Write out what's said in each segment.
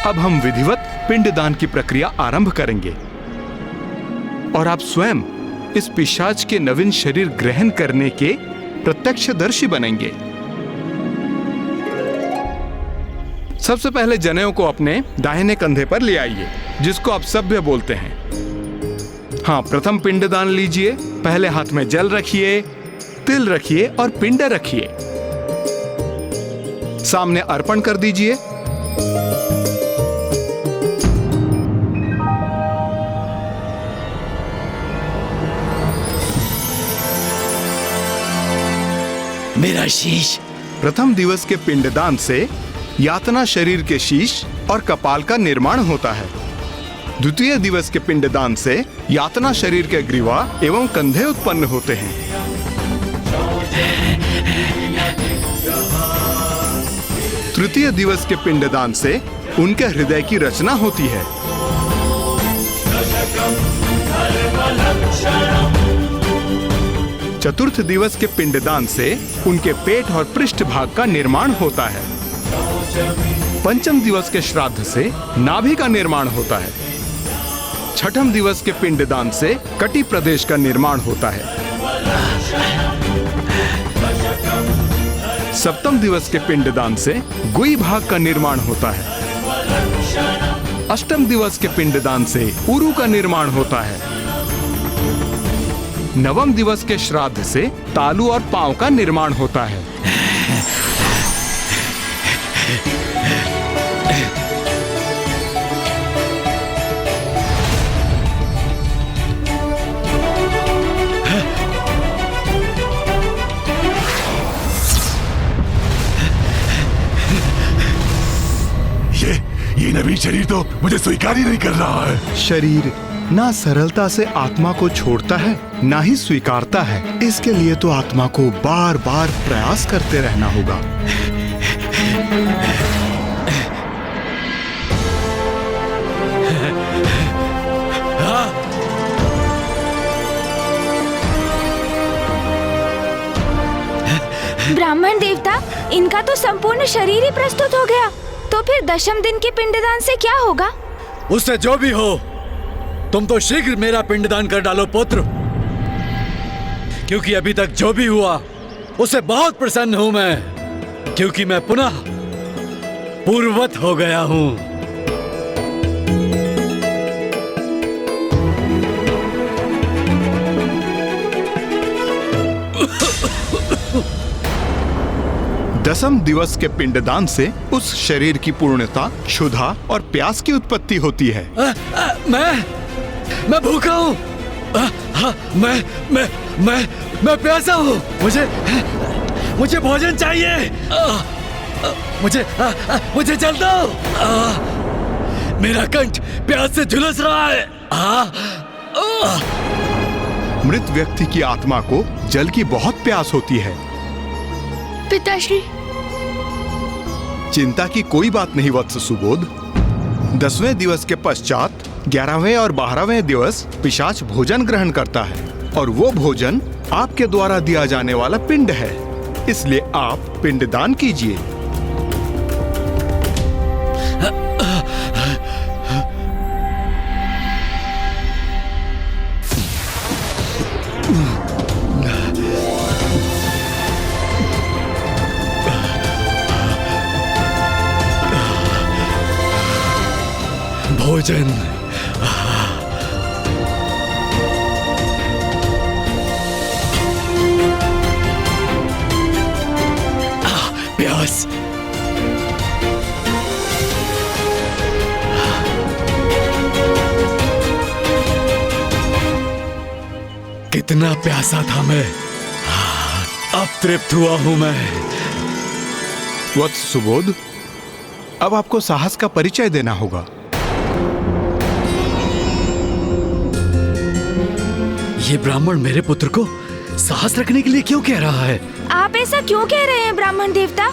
अब हम विधिवत पिंडदान की प्रक्रिया आरंभ करेंगे और आप स्वयं इस पिशाच के नवीन शरीर ग्रहण करने के प्रत्यक्षदर्शी बनेंगे। सबसे पहले जनेऊ को अपने दाहिने कंधे पर ले आइए, जिसको आप सभ्य बोलते हैं। हाँ, प्रथम पिंडदान लीजिए। पहले हाथ में जल रखिए, तिल रखिए और पिंड रखिए। सामने अर्पण कर दीजिए। मेरा शीश। प्रथम दिवस के पिंडदान से यातना शरीर के शीश और कपाल का निर्माण होता है। द्वितीय दिवस के पिंडदान से यातना शरीर के ग्रीवा एवं कंधे उत्पन्न होते हैं। तृतीय दिवस के पिंडदान से उनके हृदय की रचना होती है। चतुर्थ दिवस के पिंडदान से उनके पेट और पृष्ठ भाग का निर्माण होता है। पंचम दिवस के श्राद्ध से नाभि का निर्माण होता है। छठम दिवस के पिंडदान से कटी प्रदेश का निर्माण होता है। सप्तम दिवस के पिंडदान से गुई भाग का निर्माण होता है। अष्टम दिवस के पिंडदान से उरु का निर्माण होता है। नवम दिवस के श्राद्ध से तालू और पांव का निर्माण होता है। ये नवीन शरीर तो मुझे स्वीकार ही नहीं कर रहा है। शरीर ना सरलता से आत्मा को छोड़ता है, ना ही स्वीकारता है। इसके लिए तो आत्मा को बार बार प्रयास करते रहना होगा। ब्राह्मण देवता, इनका तो संपूर्ण शरीर ही प्रस्तुत हो गया। तो फिर दशम दिन के पिंडदान से क्या होगा? उससे जो भी हो, तुम तो शीघ्र मेरा पिंडदान कर डालो पुत्र, क्योंकि अभी तक जो भी हुआ उससे बहुत प्रसन्न हूं मैं, क्योंकि मैं पुनः पूर्ववत हो गया हूं। दसम दिवस के पिंडदान से उस शरीर की पूर्णता, क्षुधा और प्यास की उत्पत्ति होती है। मैं भूखा हूँ। मैं प्यासा हूँ। मुझे भोजन चाहिए। मुझे जल दो। मेरा कंठ प्यास से झुलस रहा है। मृत व्यक्ति की आत्मा को जल की बहुत प्यास होती है। पिताश्री, चिंता की कोई बात नहीं वत्स सुबोध। 10वें दिवस के पश्चात 11वें और 12वें दिवस पिशाच भोजन ग्रहण करता है और वो भोजन आपके द्वारा दिया जाने वाला पिंड है। इसलिए आप पिंडदान कीजिए। भोजन। प्यास। कितना प्यासा था मैं, अब तृप्त हुआ हूं मैं। वत्स सुबोध, अब आपको साहस का परिचय देना होगा। ये ब्राह्मण मेरे पुत्र को साहस रखने के लिए क्यों कह रहा है? आप ऐसा क्यों कह रहे हैं ब्राह्मण देवता?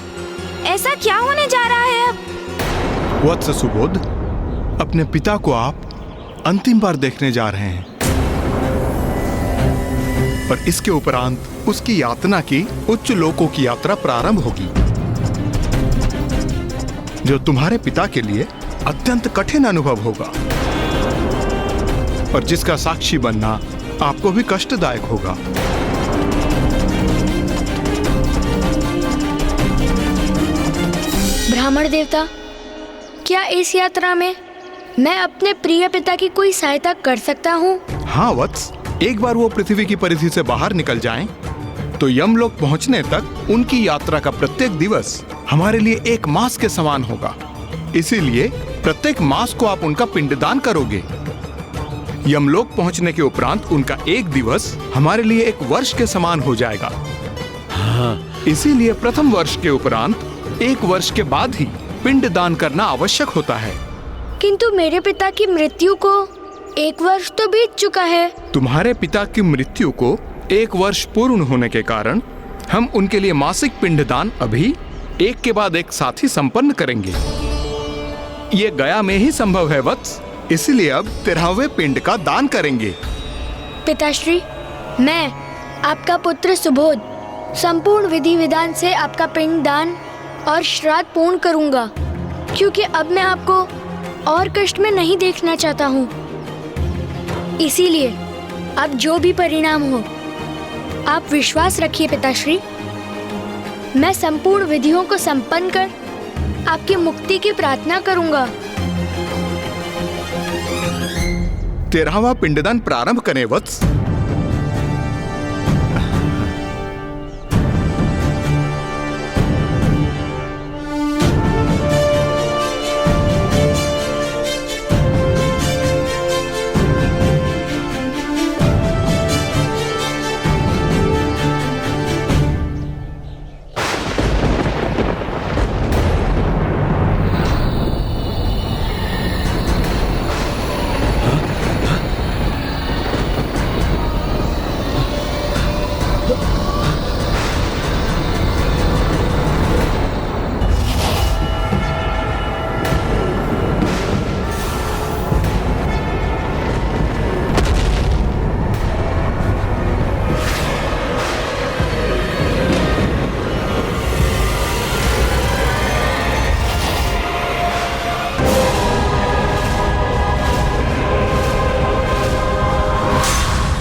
ऐसा क्या होने जा रहा है अब? वत्स सुबोध, अपने पिता को आप अंतिम बार देखने जा रहे हैं और इसके उपरांत उसकी यातना की उच्च लोकों की यात्रा प्रारंभ होगी, जो तुम्हारे पिता के लिए अत्यंत कठिन अनुभव होगा और जिसका साक्षी बनना आपको भी कष्टदायक होगा। ब्राह्मण देवता, क्या इस यात्रा में मैं अपने प्रिय पिता की कोई सहायता कर सकता हूँ? हाँ वत्स, एक बार वो पृथ्वी की परिधि से बाहर निकल जाएं, तो यमलोक पहुंचने तक उनकी यात्रा का प्रत्येक दिवस हमारे लिए एक मास के समान होगा। इसीलिए प्रत्येक मास को आप उनका पिंडदान करोगे। यमलोक पहुंचने के उपरांत उनका एक दिवस हमारे लिए एक वर्ष के समान हो जाएगा। इसीलिए प्रथम वर्ष के उपरांत एक वर्ष के बाद ही पिंडदान करना आवश्यक होता है। किंतु मेरे पिता की मृत्यु को एक वर्ष तो बीत चुका है। तुम्हारे पिता की मृत्यु को एक वर्ष पूर्ण होने के कारण हम उनके लिए मासिक पिंडदान अभी एक के बाद एक साथ ही संपन्न करेंगे। ये गया में ही संभव है वत्स, इसलिए अब 13वें पिंड का दान करेंगे। पिताश्री, मैं आपका पुत्र सुबोध संपूर्ण विधि विधान से आपका पिंड दान और श्राद्ध पूर्ण करूंगा, क्योंकि अब मैं आपको और कष्ट में नहीं देखना चाहता हूँ। इसीलिए अब जो भी परिणाम हो, आप विश्वास रखिए पिताश्री, मैं संपूर्ण विधियों को संपन्न कर आपकी मुक्ति की प्रार्थना करूंगा। 13वां पिंडदान प्रारंभ करें वत्स।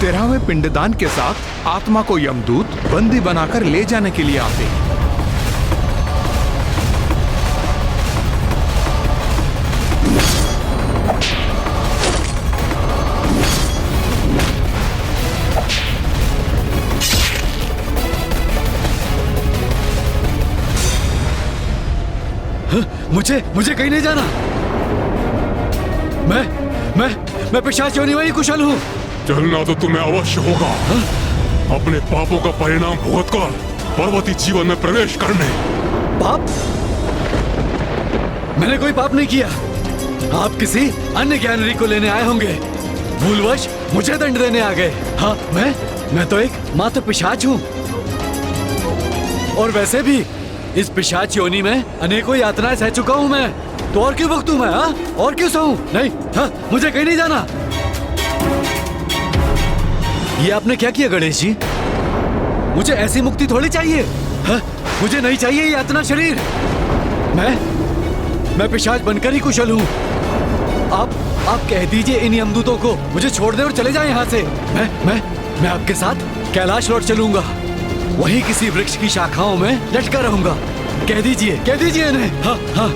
तेरहवें पिंडदान के साथ आत्मा को यमदूत बंदी बनाकर ले जाने के लिए आते हैं। मुझे कहीं नहीं जाना। मैं पिशाच योनि में ही कुशल हूँ। चलना तो तुम्हें अवश्य होगा। अपने पापों का परिणाम भुगतकर पर्वती जीवन में प्रवेश करने। पाप? मैंने कोई पाप नहीं किया। आप किसी अन्य ज्ञानरी को लेने आए होंगे। भूलवश मुझे दंड देने आ गए। हाँ, मैं तो एक मात्र पिशाच हूँ। और वैसे भी इस पिशाच योनि में अनेकों यातनाएं सह चुका हूँ मैं। तो और क्यों भुगतूं मैं? हाँ, और क्यों सहूं? नहीं, हाँ, मुझे कहीं नहीं जाना। ये आपने क्या किया गणेश जी? मुझे ऐसी मुक्ति थोड़ी चाहिए। हाँ, मुझे नहीं चाहिए ये यातना शरीर। मैं पिशाच बनकर ही कुशल हूँ। आप कह दीजिए इन यमदूतों को मुझे छोड़ दे और चले जाएं यहाँ से। मैं आपके साथ कैलाश लौट चलूंगा। वहीं किसी वृक्ष की शाखाओं में लटका रहूंगा। कह दीजिए इन्हें। हाँ हाँ।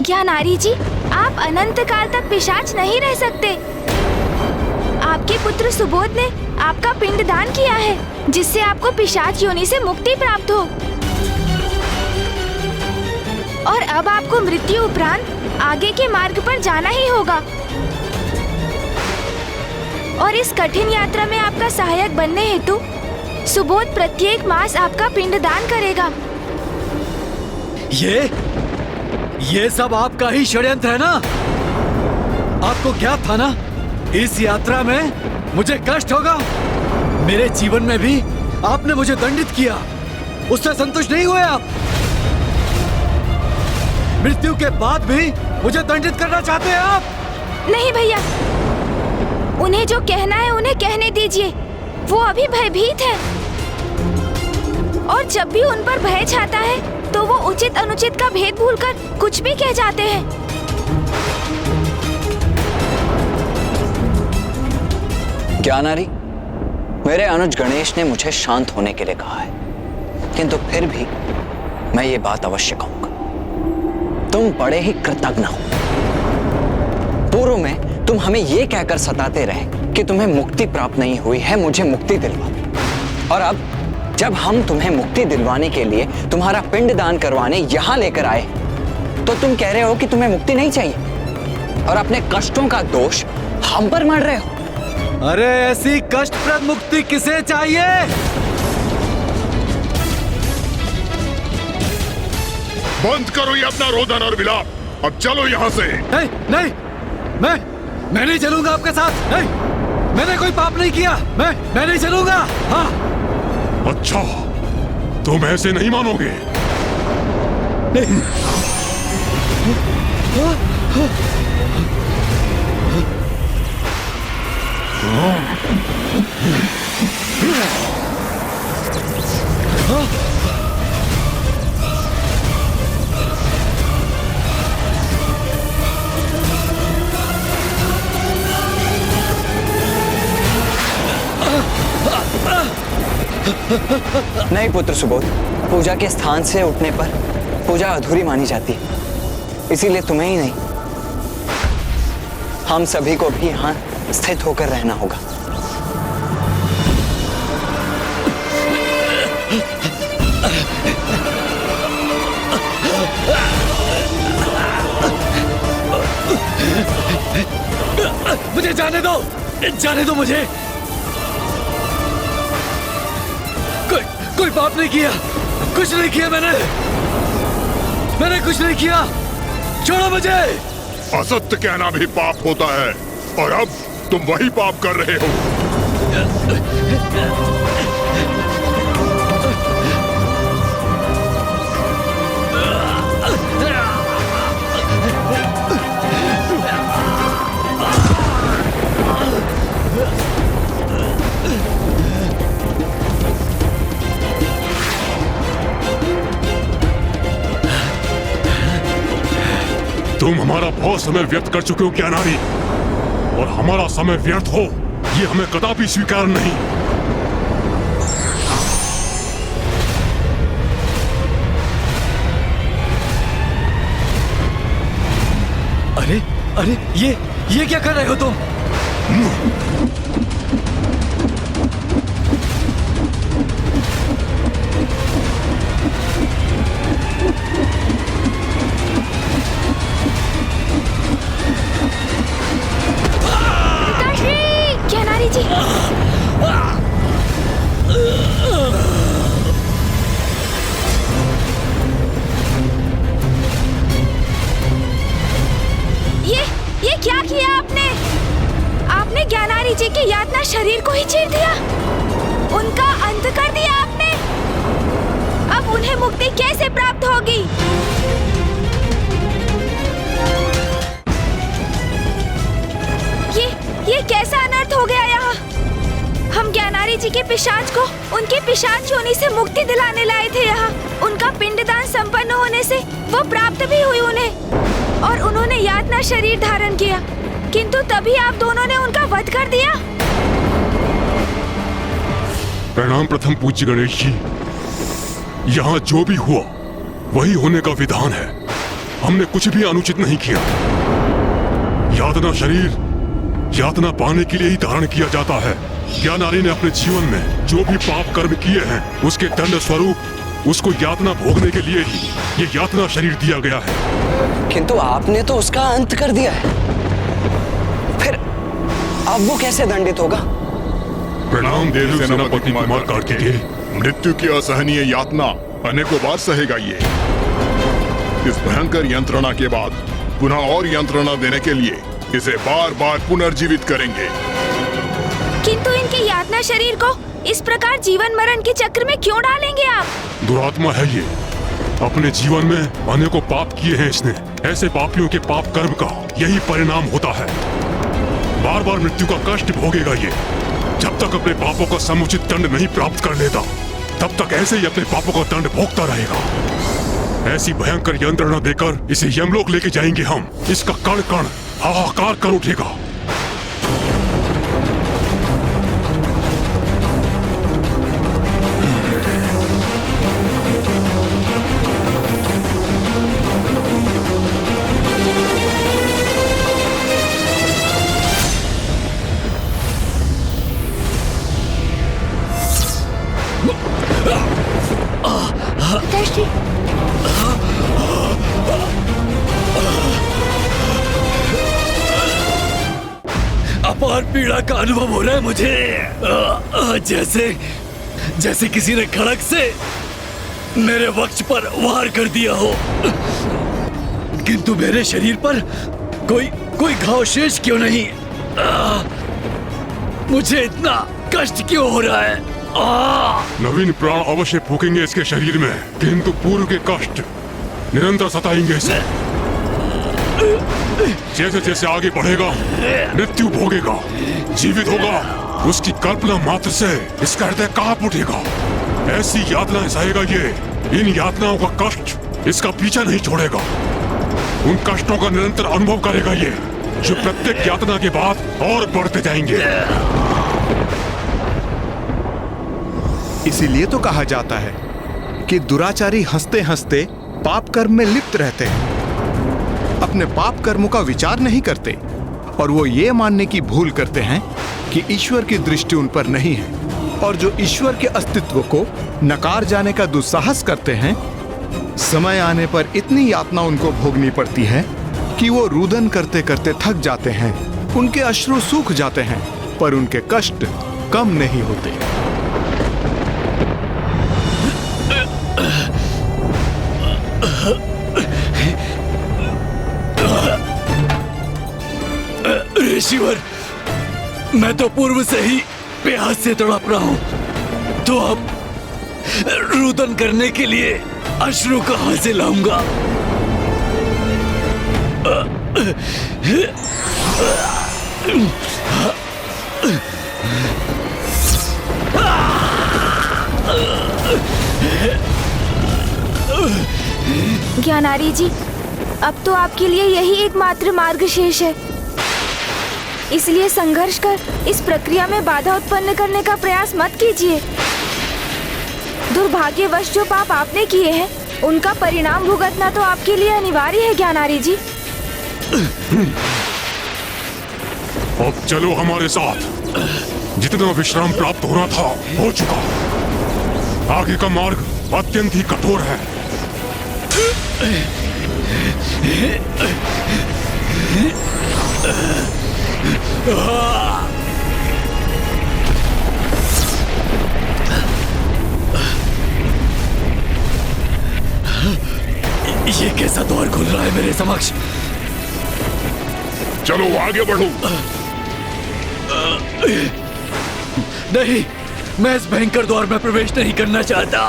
ज्ञानारी जी, आप अनंत काल तक पिशाच नहीं रह सकते। आपके पुत्र सुबोध ने आपका पिंड दान किया है, जिससे आपको पिशाच योनि से मुक्ति प्राप्त हो। और अब आपको मृत्यु उपरांत आगे के मार्ग पर जाना ही होगा। और इस कठिन यात्रा में आपका सहायक बनने हेतु सुबोध प्रत्येक मास आपका पिंडदान करेगा। ये सब आपका ही षड्यंत्र है ना? आपको क्या था ना, इस यात्रा में मुझे कष्ट होगा। मेरे जीवन में भी आपने मुझे दंडित किया, उससे संतुष्ट नहीं हुए आप। मृत्यु के बाद भी मुझे दंडित करना चाहते हैं आप? नहीं भैया, उन्हें जो कहना है उन्हें कहने दीजिए। वो अभी भयभीत है और जब भी उन पर भय छाता है तो वो उचित अनुचित का भेद भूलकर कुछ भी कह जाते हैं। ज्ञानारी, मेरे अनुज गणेश ने मुझे शांत होने के लिए कहा है, किंतु फिर भी मैं ये बात अवश्य कहूंगा। तुम बड़े ही कृतज्ञ हो। पूर्व में तुम हमें ये कहकर सताते रहे कि तुम्हें मुक्ति प्राप्त नहीं हुई है, मुझे मुक्ति दिलवा। और अब जब हम तुम्हें मुक्ति दिलवाने के लिए तुम्हारा पिंड दान करवाने यहां लेकर आए, तो तुम कह रहे हो कि तुम्हें मुक्ति नहीं चाहिए और अपने कष्टों का दोष हम पर मढ़ रहे हो। अरे ऐसी कष्टप्रद मुक्ति किसे चाहिए? बंद करो ये अपना रोदन और विलाप। अब चलो यहाँ से। नहीं नहीं, मैं नहीं चलूंगा आपके साथ। नहीं, मैंने कोई पाप नहीं किया। मैं नहीं चलूंगा। हाँ। अच्छा, तुम ऐसे नहीं मानोगे। नहीं। नहीं पुत्र सुबोध, पूजा के स्थान से उठने पर पूजा अधूरी मानी जाती है, इसीलिए तुम्हें ही नहीं, हम सभी को भी यहाँ स्थित होकर रहना होगा। मुझे जाने दो मुझे। कोई पाप नहीं किया, कुछ नहीं किया मैंने कुछ नहीं किया। छोड़ो मुझे। असत्य कहना भी पाप होता है और अब तुम वही पाप कर रहे हो। तुम हमारा बहुत समय व्यर्थ कर चुके हो ज्ञानारी, और हमारा समय व्यर्थ हो ये हमें कदापि स्वीकार नहीं। अरे ये क्या कर रहे हो तुम? ज्ञानारी जी, ये क्या किया आपने ज्ञानारी जी के यातना शरीर को ही चीर दिया, उनका अंत कर दिया आपने। अब उन्हें मुक्ति कैसे प्राप्त होगी? ये कैसा अनर्थ हो गया यहाँ? हम ज्ञानारी जी के पिशाच को उनके पिशाच योनि से मुक्ति दिलाने लाए थे यहाँ। उनका पिंडदान संपन्न होने से वो प्राप्त भी हुई उन्हें और उन्होंने यातना शरीर धारण किया, किंतु तभी आप दोनों ने उनका वध कर दिया। प्रणाम प्रथम पूज्य गणेश जी। यहाँ जो भी हुआ वही होने का विधान है, हमने कुछ भी अनुचित नहीं किया। यातना शरीर यातना पाने के लिए ही धारण किया जाता है। ज्ञानारी ने अपने जीवन में जो भी पाप कर्म किए हैं उसके दंड स्वरूप उसको यातना भोगने के लिए ही ये यातना शरीर दिया गया है। किंतु आपने तो उसका अंत कर दिया है, फिर अब वो कैसे दंडित होगा? प्रणाम देव सेनापति कुमार कार्तिकेय। मृत्यु की असहनीय यातना अनेकों बार सहेगा ये। इस भयंकर यंत्रणा के बाद पुनः और यंत्रणा देने के लिए इसे बार बार पुनर्जीवित करेंगे। किंतु इनके यातना शरीर को इस प्रकार जीवन मरण के चक्र में क्यों डालेंगे आप? दुरात्मा है ये, अपने जीवन में अनेकों पाप किए हैं इसने। ऐसे पापियों के पाप कर्म का यही परिणाम होता है। बार बार मृत्यु का कष्ट भोगेगा ये। जब तक अपने पापों का समुचित दंड नहीं प्राप्त कर लेता तब तक ऐसे ही अपने पापों का दंड भोगता रहेगा। ऐसी भयंकर यंत्रणा देकर इसे यमलोक लेके जाएंगे हम। इसका कण कण हाहाकार कर उठेगा। पिताश्री, अपार पीड़ा का अनुभव हो रहा है मुझे। जैसे जैसे किसी ने खड़क से मेरे वक्ष पर वार कर दिया हो, किंतु मेरे शरीर पर कोई घाव शेष क्यों नहीं? मुझे इतना कष्ट क्यों हो रहा है? नवीन प्राण अवश्य फूकेंगे इसके शरीर में, किंतु पूर्व के कष्ट निरंतर सताएंगे इसे। जैसे जैसे आगे बढ़ेगा मृत्यु भोगेगा, जीवित होगा, उसकी कल्पना मात्र से इसका हृदय कांप उठेगा। ऐसी यातनाएं सहेगा ये। इन यातनाओं का कष्ट इसका पीछा नहीं छोड़ेगा। उन कष्टों का निरंतर अनुभव करेगा ये, जो प्रत्येक यातना के बाद और बढ़ते जाएंगे। इसीलिए तो कहा जाता है कि दुराचारी हंसते हंसते पाप कर्म में लिप्त रहते हैं, अपने पाप कर्मों का विचार नहीं करते और वो ये मानने की भूल करते हैं कि ईश्वर की दृष्टि उन पर नहीं है। और जो ईश्वर के अस्तित्व को नकार जाने का दुस्साहस करते हैं, समय आने पर इतनी यातना उनको भोगनी पड़ती है कि वो रुदन करते करते थक जाते हैं, उनके अश्रु सूख जाते हैं, पर उनके कष्ट कम नहीं होते। ऋषिवर, मैं तो पूर्व से ही प्यास से तड़प रहा हूं, तो अब रुदन करने के लिए अश्रु कहां से लाऊंगा? ज्ञानारी जी, अब तो आपके लिए यही एकमात्र मार्ग शेष है। इसलिए संघर्ष कर इस प्रक्रिया में बाधा उत्पन्न करने का प्रयास मत कीजिए। दुर्भाग्यवश जो पाप आपने किए हैं, उनका परिणाम भुगतना तो आपके लिए अनिवार्य है ज्ञानारी जी। अब चलो हमारे साथ। जितना विश्राम प्राप्त होना था हो चुका। आगे का मार्ग अत्यंत ही कठोर है। ये कैसा द्वार खुल रहा है मेरे समक्ष? चलो आगे बढ़ो। नहीं, मैं इस भयंकर द्वार में प्रवेश नहीं करना चाहता।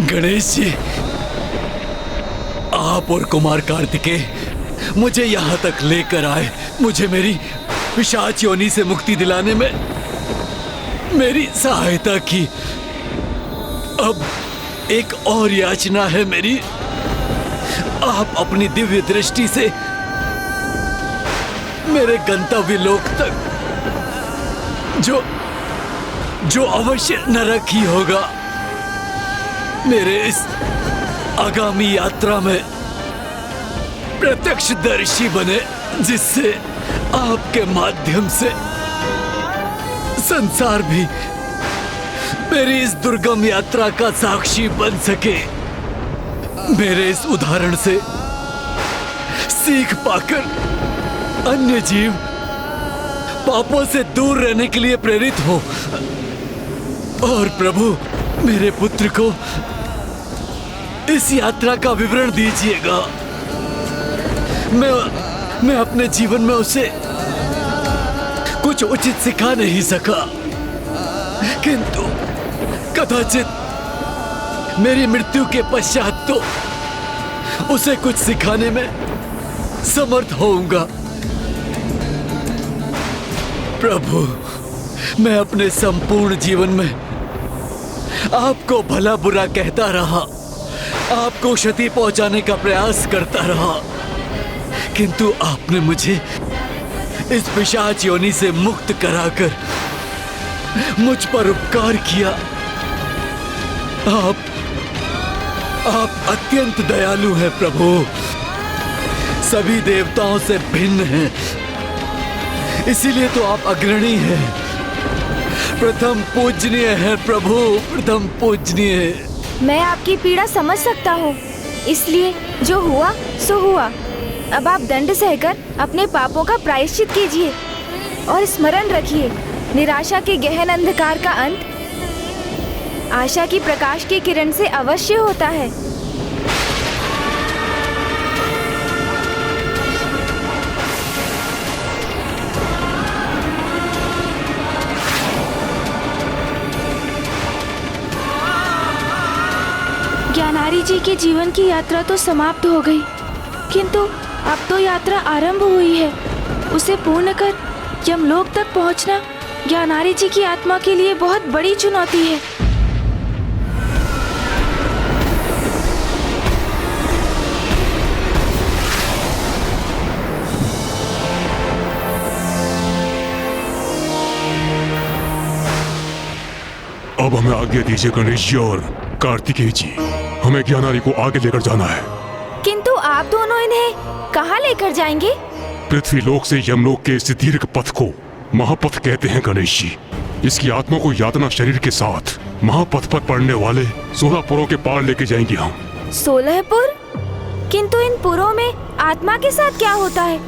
गणेश जी, आप और कुमार कार्तिकेय मुझे यहाँ तक लेकर आए, मुझे मेरी पिशाच योनि से मुक्ति दिलाने में मेरी सहायता की। अब एक और याचना है मेरी। आप अपनी दिव्य दृष्टि से मेरे गंतव्य लोक तक, जो अवश्य नरक ही होगा, मेरे इस आगामी यात्रा में प्रत्यक्षदर्शी बने, जिससे आपके माध्यम से संसार भी मेरी इस दुर्गम यात्रा का साक्षी बन सके। मेरे इस उदाहरण से सीख पाकर अन्य जीव पापों से दूर रहने के लिए प्रेरित हो। और प्रभु, मेरे पुत्र को इस यात्रा का विवरण दीजिएगा। मैं अपने जीवन में उसे कुछ उचित सिखा नहीं सका, किंतु कदाचित मेरी मृत्यु के पश्चात तो उसे कुछ सिखाने में समर्थ होऊंगा। प्रभु, मैं अपने संपूर्ण जीवन में आपको भला बुरा कहता रहा, आपको क्षति पहुंचाने का प्रयास करता रहा, किंतु आपने मुझे इस पिशाच योनि से मुक्त कराकर मुझ पर उपकार किया। आप अत्यंत दयालु हैं प्रभु, सभी देवताओं से भिन्न हैं, इसीलिए तो आप अग्रणी हैं, प्रथम पूजनीय है प्रभु, प्रथम पूजनीय। मैं आपकी पीड़ा समझ सकता हूँ, इसलिए जो हुआ सो हुआ। अब आप दंड सहकर अपने पापों का प्रायश्चित कीजिए और स्मरण रखिए, निराशा के गहन अंधकार का अंत आशा की प्रकाश की किरण से अवश्य होता है। ज्ञानारी जी के जीवन की यात्रा तो समाप्त हो गई, किंतु अब तो यात्रा आरंभ हुई है। उसे पूर्ण कर यमलोक तक पहुंचना ज्ञानारी जी की आत्मा के लिए बहुत बड़ी चुनौती है। अब हमें आज्ञा दीजिए गणेश जी और कार्तिकेय जी, हमें ज्ञानारी को आगे लेकर जाना है। किंतु आप दोनों इन्हें कहाँ लेकर जाएंगे? पृथ्वी लोक से यमलोक के इस दीर्घ पथ को महापथ कहते हैं गणेश जी। इसकी आत्मा को यातना शरीर के साथ महापथ पर पड़ने वाले 16 पुरों के पार लेके जाएंगे हम। 16 पुर? किंतु इन पुरों में आत्मा के साथ क्या होता है?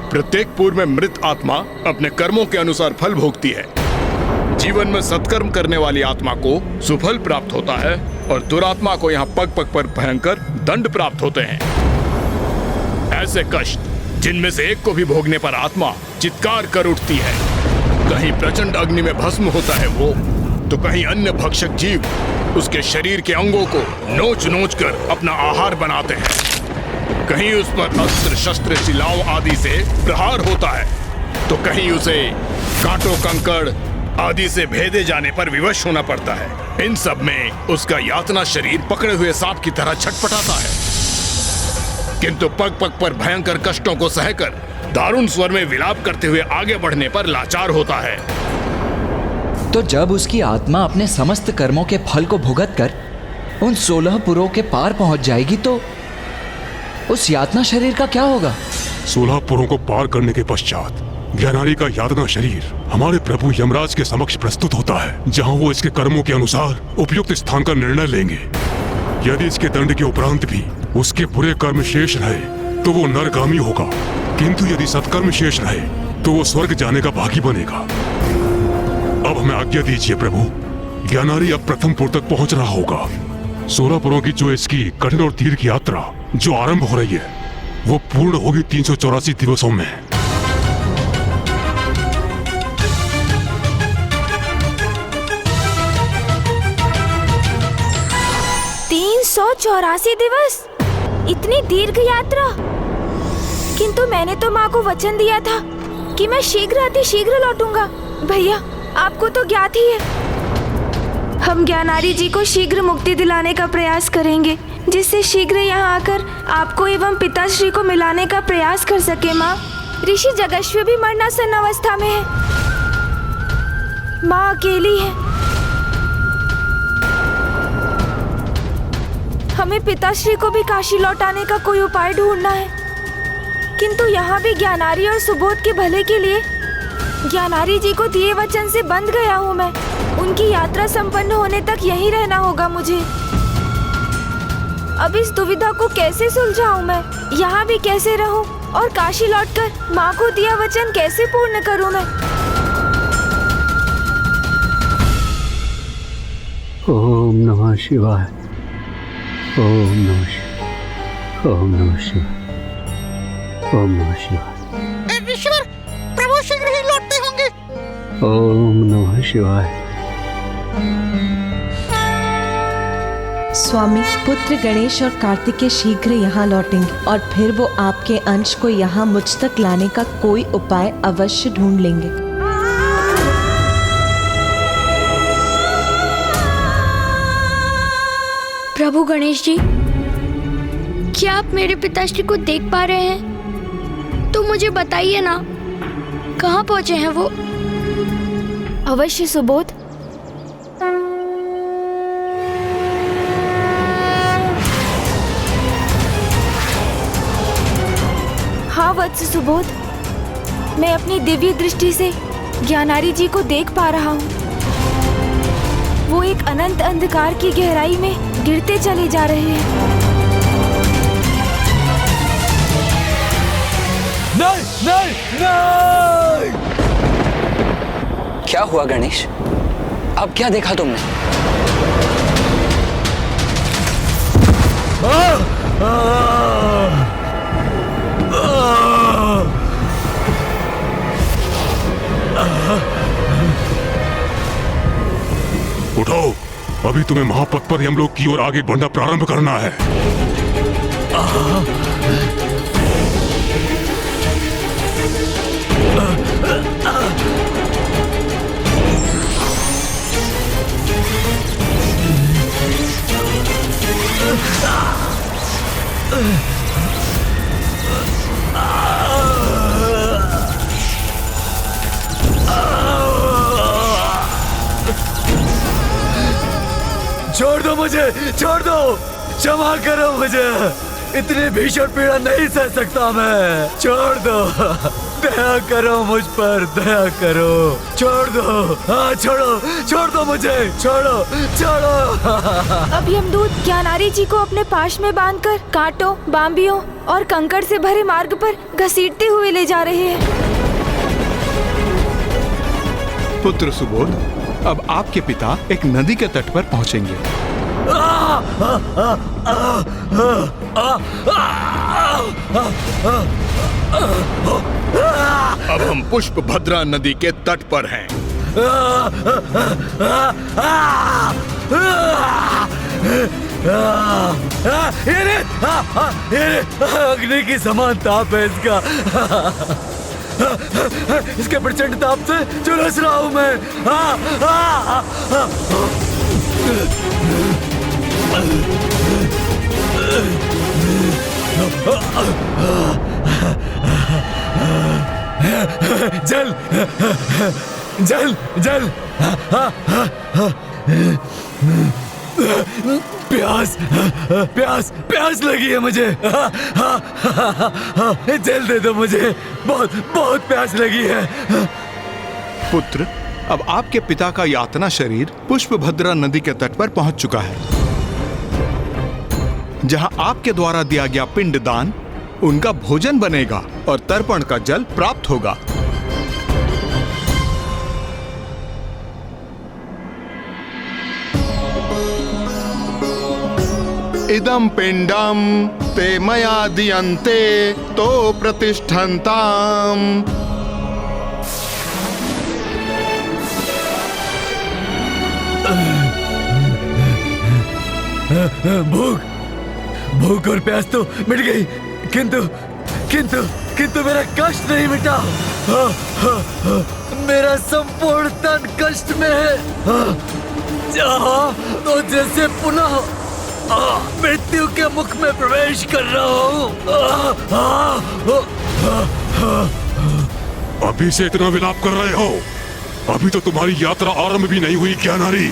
प्रत्येक पुर में मृत आत्मा अपने कर्मों के अनुसार फल भोगती है। जीवन में सत्कर्म करने वाली आत्मा को सुफल प्राप्त होता है और दुरात्मा को यहाँ पग पग पर भयंकर दंड प्राप्त होते हैं। ऐसे कष्ट जिनमें से एक को भी भोगने पर आत्मा चित्कार कर उठती है। कहीं प्रचंड अग्नि में भस्म होता है वो, तो कहीं अन्य भक्षक जीव उसके शरीर के अंगों को नोच नोच कर अपना आहार बनाते हैं। कहीं उस पर अस्त्र शस्त्र शिलाओं आदि से प्रहार होता है, तो कहीं उसे कांटों कंकड़ आदि से भेदे जाने पर विवश होना पड़ता है। इन सब में उसका यातना शरीर पकड़े हुए सांप की तरह छटपटाता है, किंतु पग पग पर भयंकर कष्टों को सहकर दारुण स्वर में विलाप करते हुए आगे बढ़ने पर लाचार होता है। तो जब उसकी आत्मा अपने समस्त कर्मों के फल को भुगत कर उन 16 पुरों के पार पहुंच जाएगी, तो उस यातना शरीर का क्या होगा? 16 पुरों को पार करने के पश्चात ज्ञानारी का यातना शरीर हमारे प्रभु यमराज के समक्ष प्रस्तुत होता है, जहां वो इसके कर्मों के अनुसार उपयुक्त स्थान का निर्णय लेंगे। यदि इसके दंड के उपरांत भी उसके बुरे कर्म शेष रहे तो वो नरगामी होगा, किंतु यदि सत्कर्म शेष रहे तो वो स्वर्ग जाने का भागी बनेगा। अब हमें आज्ञा दीजिए प्रभु, ज्ञानारी अब प्रथम पुर तक पहुंच रहा होगा। 16 पुरों की जो इसकी कठिन और दीर्घ यात्रा जो आरंभ हो रही है, वो पूर्ण होगी 384 दिवसों में। 384 दिवस? इतनी दीर्घ यात्रा? किंतु मैंने तो माँ को वचन दिया था कि मैं शीघ्र अतिशीघ्र लौटूंगा। भैया, आपको तो ज्ञात ही है। हम ज्ञानारी जी को शीघ्र मुक्ति दिलाने का प्रयास करेंगे, जिससे शीघ्र यहाँ आकर आपको एवं पिताश्री को मिलाने का प्रयास कर सके। माँ, ऋषि जगश्वी भी मरणासन अवस्था में है। माँ अकेली है। हमें पिताश्री को भी काशी लौटाने का कोई उपाय ढूंढना है, किंतु यहाँ भी ज्ञानारी और सुबोध के भले के लिए ज्ञानारी जी को दिए वचन से बंध गया हूँ मैं। उनकी यात्रा संपन्न होने तक यहीं रहना होगा मुझे। अब इस दुविधा को कैसे सुलझाऊं मैं? यहाँ भी कैसे रहूं और काशी लौटकर माँ को दिया वचन कैसे पूर्ण करूं मैं? ओम नमः शिवाय। ओम नमः शिवाय। ओम नमः शिवाय। ओम नमः शिवाय। ईश्वर, प्रभु शीघ्र ही लौटते होंगे। ओम नमः शिवाय। स्वामी, पुत्र गणेश और कार्तिकेय शीघ्र यहाँ लौटेंगे और फिर वो आपके अंश को यहाँ मुझ तक लाने का कोई उपाय अवश्य ढूंढ लेंगे। प्रभु गणेश जी, क्या आप मेरे पिताश्री को देख पा रहे हैं? तो मुझे बताइए ना, कहाँ पहुंचे हैं वो? अवश्य सुबोध। हाँ वत्स सुबोध, मैं अपनी दिव्य दृष्टि से ज्ञानारी जी को देख पा रहा हूँ। वो एक अनंत अंधकार की गहराई में गिरते चले जा रहे हैं। नहीं नहीं नहीं! क्या हुआ गणेश? अब क्या देखा तुमने? उठो, अभी तुम्हें महापथ पर यमलोक की ओर आगे बढ़ना प्रारंभ करना है। छोड़ दो मुझे, छोड़ दो, क्षमा करो मुझे, इतनी भीषण पीड़ा नहीं सह सकता मैं। छोड़ दो, दया करो मुझ पर, दया करो, छोड़ दो, हाँ छोड़ो, छोड़ दो मुझे, छोड़ो, छोड़ो। अब यमदूत ज्ञानारी जी को अपने पाश में बांधकर कांटों, बांबियों और कंकड़ से भरे मार्ग पर घसीटते हुए ले जा रहे हैं। पुत्र सुबोध, अब आपके पिता एक नदी के तट पर पहुंचेंगे। अब हम पुष्प भद्रा नदी के तट पर हैं। अग्नि की समान ताप है इसका। इसके प्रचंड ताप से झुलस रहा हूं मैं। जल जल जल, प्यास प्यास प्यास लगी है मुझे। जल दे दो मुझे, बहुत बहुत प्यास लगी है। पुत्र, अब आपके पिता का यातना शरीर पुष्पभद्रा नदी के तट पर पहुंच चुका है, जहां आपके द्वारा दिया गया पिंडदान उनका भोजन बनेगा और तर्पण का जल प्राप्त होगा। इदं पिंडम ते मया दीयन्ते तो प्रतिष्ठन्ताम। भूख भूख और प्यास तो मिट गई, किंतु किंतु किंतु मेरा कष्ट नहीं मिटा। मेरा संपूर्ण तन कष्ट में है। तो जैसे पुनः मृत्यु के मुख में प्रवेश कर रहा हूँ। अभी से इतना विलाप कर रहे हो? अभी तो तुम्हारी यात्रा आरंभ भी नहीं हुई ज्ञानारी।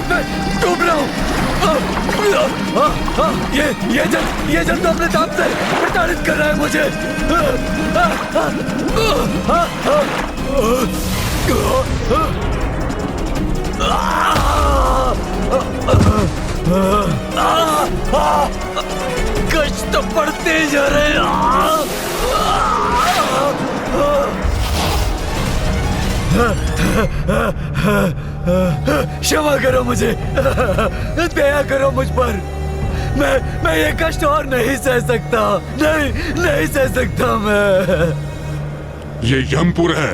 मैं डूब रहा हूँ। ये जल तो अपने ताप से प्रताड़ित कर रहा है मुझे। कष्ट तो बढ़ते जा रहे हैं। क्षमा करो मुझे, दया करो मुझ पर। मैं ये कष्ट और नहीं सह सकता, नहीं सह सकता मैं। ये यमपुर है,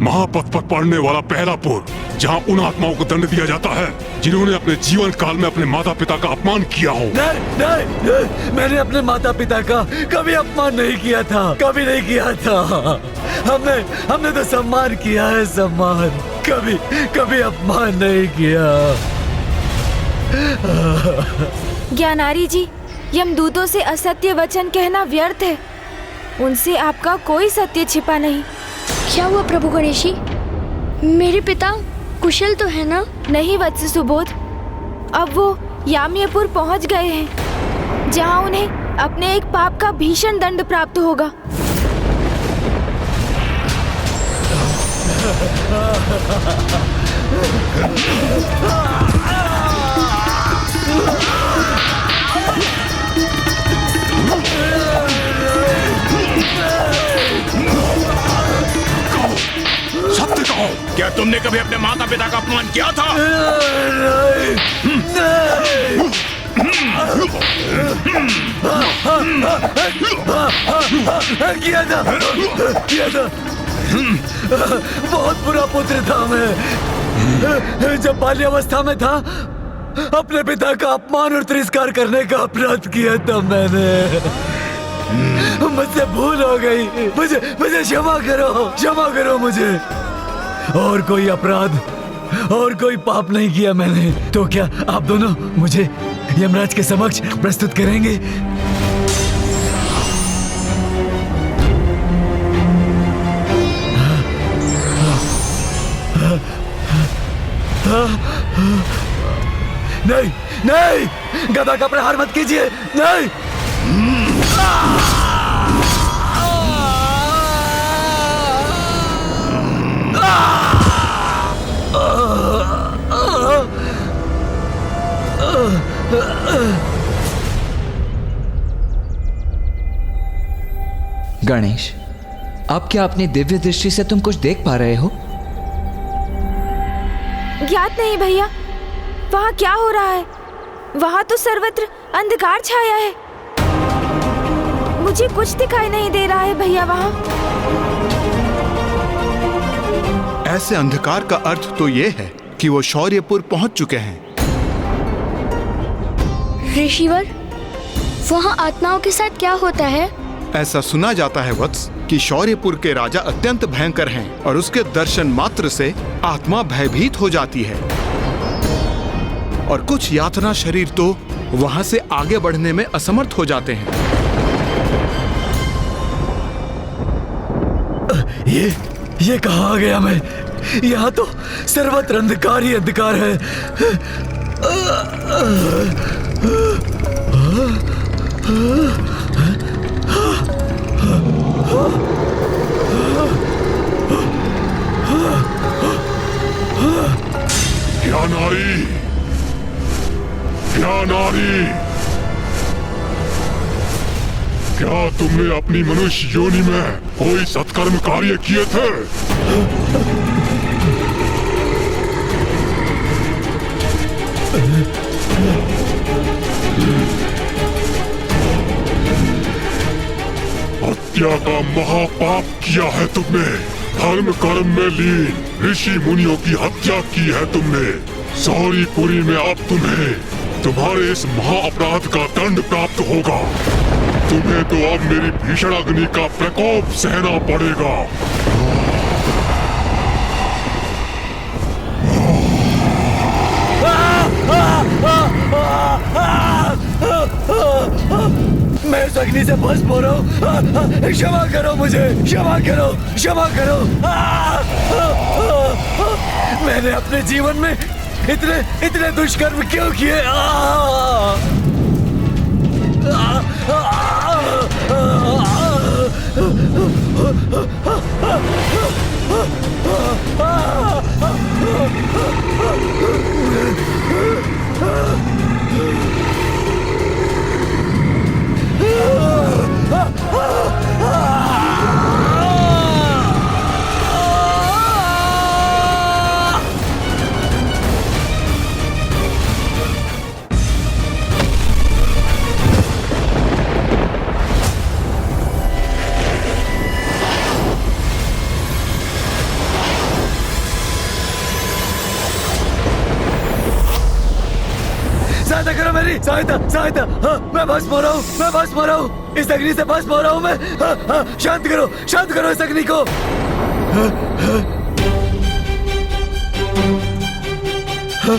महापथ पर पड़ने वाला पहला पुर, जहाँ उन आत्माओं को दंड दिया जाता है जिन्होंने अपने जीवन काल में अपने माता पिता का अपमान किया हो। नहीं, नहीं, नहीं, मैंने अपने माता पिता का कभी अपमान नहीं किया था, कभी नहीं किया था। हमने तो सम्मान किया है, सम्मान, कभी कभी अपमान नहीं किया। ज्ञानारी जी, यमदूतों से असत्य वचन कहना व्यर्थ है। उनसे आपका कोई सत्य छिपा नहीं। क्या हुआ प्रभु गणेशी? मेरे पिता कुशल तो है ना? नहीं वत्स सुबोध, अब वो याम्यपुर पहुंच गए हैं, जहां उन्हें अपने एक पाप का भीषण दंड प्राप्त होगा। सत्य कहो, क्या तुमने कभी अपने माता पिता का अपमान किया था? किया था। बहुत बुरा पुत्र था मैं। जब बाल्यावस्था में था, अपने पिता का अपमान और तिरस्कार करने का अपराध किया था मैंने। मुझसे भूल हो गई, मुझे क्षमा करो मुझे। और कोई अपराध और कोई पाप नहीं किया मैंने। तो क्या आप दोनों मुझे यमराज के समक्ष प्रस्तुत करेंगे? नहीं, नहीं, गदा का प्रहार मत कीजिए, नहीं। गणेश, अब क्या अपनी दिव्य दृष्टि से तुम कुछ देख पा रहे हो? ज्ञात नहीं भैया, वहाँ क्या हो रहा है। वहाँ तो सर्वत्र अंधकार छाया है। मुझे कुछ दिखाई नहीं दे रहा है भैया वहाँ। ऐसे अंधकार का अर्थ तो ये है कि वो शौर्यपुर पहुंच चुके हैं। ऋषिवर, वहाँ आत्माओं के साथ क्या होता है? ऐसा सुना जाता है वत्स कि शौर्यपुर के राजा अत्यंत भयंकर हैं और उसके दर्शन मात्र से आत्मा भयभीत हो जाती है और कुछ यातना शरीर तो वहां से आगे बढ़ने में असमर्थ हो जाते हैं। ये कहाँ आ गया मैं? यहाँ तो सर्वत्र अंधकार ही अंधकार है। क्या नारी, क्या नारी, क्या तुमने अपनी मनुष्य योनि में कोई सत्कर्म कार्य किए थे? हत्या का महापाप किया है तुमने। धर्म कर्म में लीन ऋषि मुनियों की हत्या की है तुमने। शौर्यपुरी में अब तुम्हारे इस महा अपराध का दंड प्राप्त होगा। तुम्हें तो अब मेरी भीषण अग्नि का प्रकोप सहना पड़ेगा। मैं इस अग्नि से भस्म हो रहा हूँ। क्षमा करो मुझे, क्षमा करो, क्षमा करो। मैंने अपने जीवन में इतने दुष्कर्म क्यों किए? सहायता सहायता। हाँ, मैं भस्म हो रहा हूँ, मैं भस्म हो रहा हूँ, इस अग्नि से भस्म हो रहा हूँ मैं। हाँ, हाँ, शांत करो इस अग्नि को। हाँ, हाँ, हाँ,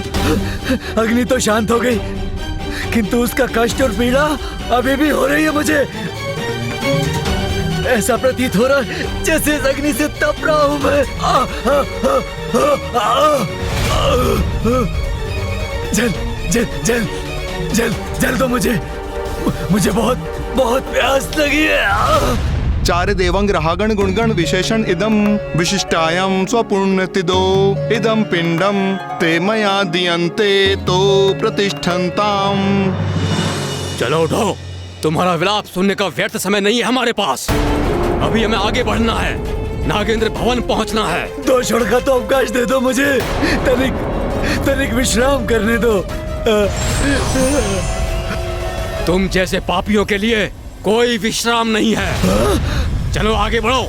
अग्नि तो शांत हो गई, किंतु उसका कष्ट और पीड़ा अभी भी हो रही है मुझे। ऐसा प्रतीत हो रहा है जैसे इस अग्नि से तप रहा हूं मैं। जल जल जल जल जल दो मुझे बहुत बहुत प्यास लगी है। चार देवंग रागण गुणगण विशेषण इदम विशिष्टायम स्वपुण्यतिदो इदम पिंडम ते मया दियन्ते तो प्रतिष्ठन्ताम। चलो उठो, तुम्हारा विलाप सुनने का व्यर्थ समय नहीं है हमारे पास। अभी हमें आगे बढ़ना है, नागेंद्र भवन पहुंचना है। 2 क्षण का तो अवकाश दे दो मुझे, तनिक विश्राम करने दो। तुम जैसे पापियों के लिए कोई विश्राम नहीं है। चलो आगे बढ़ो,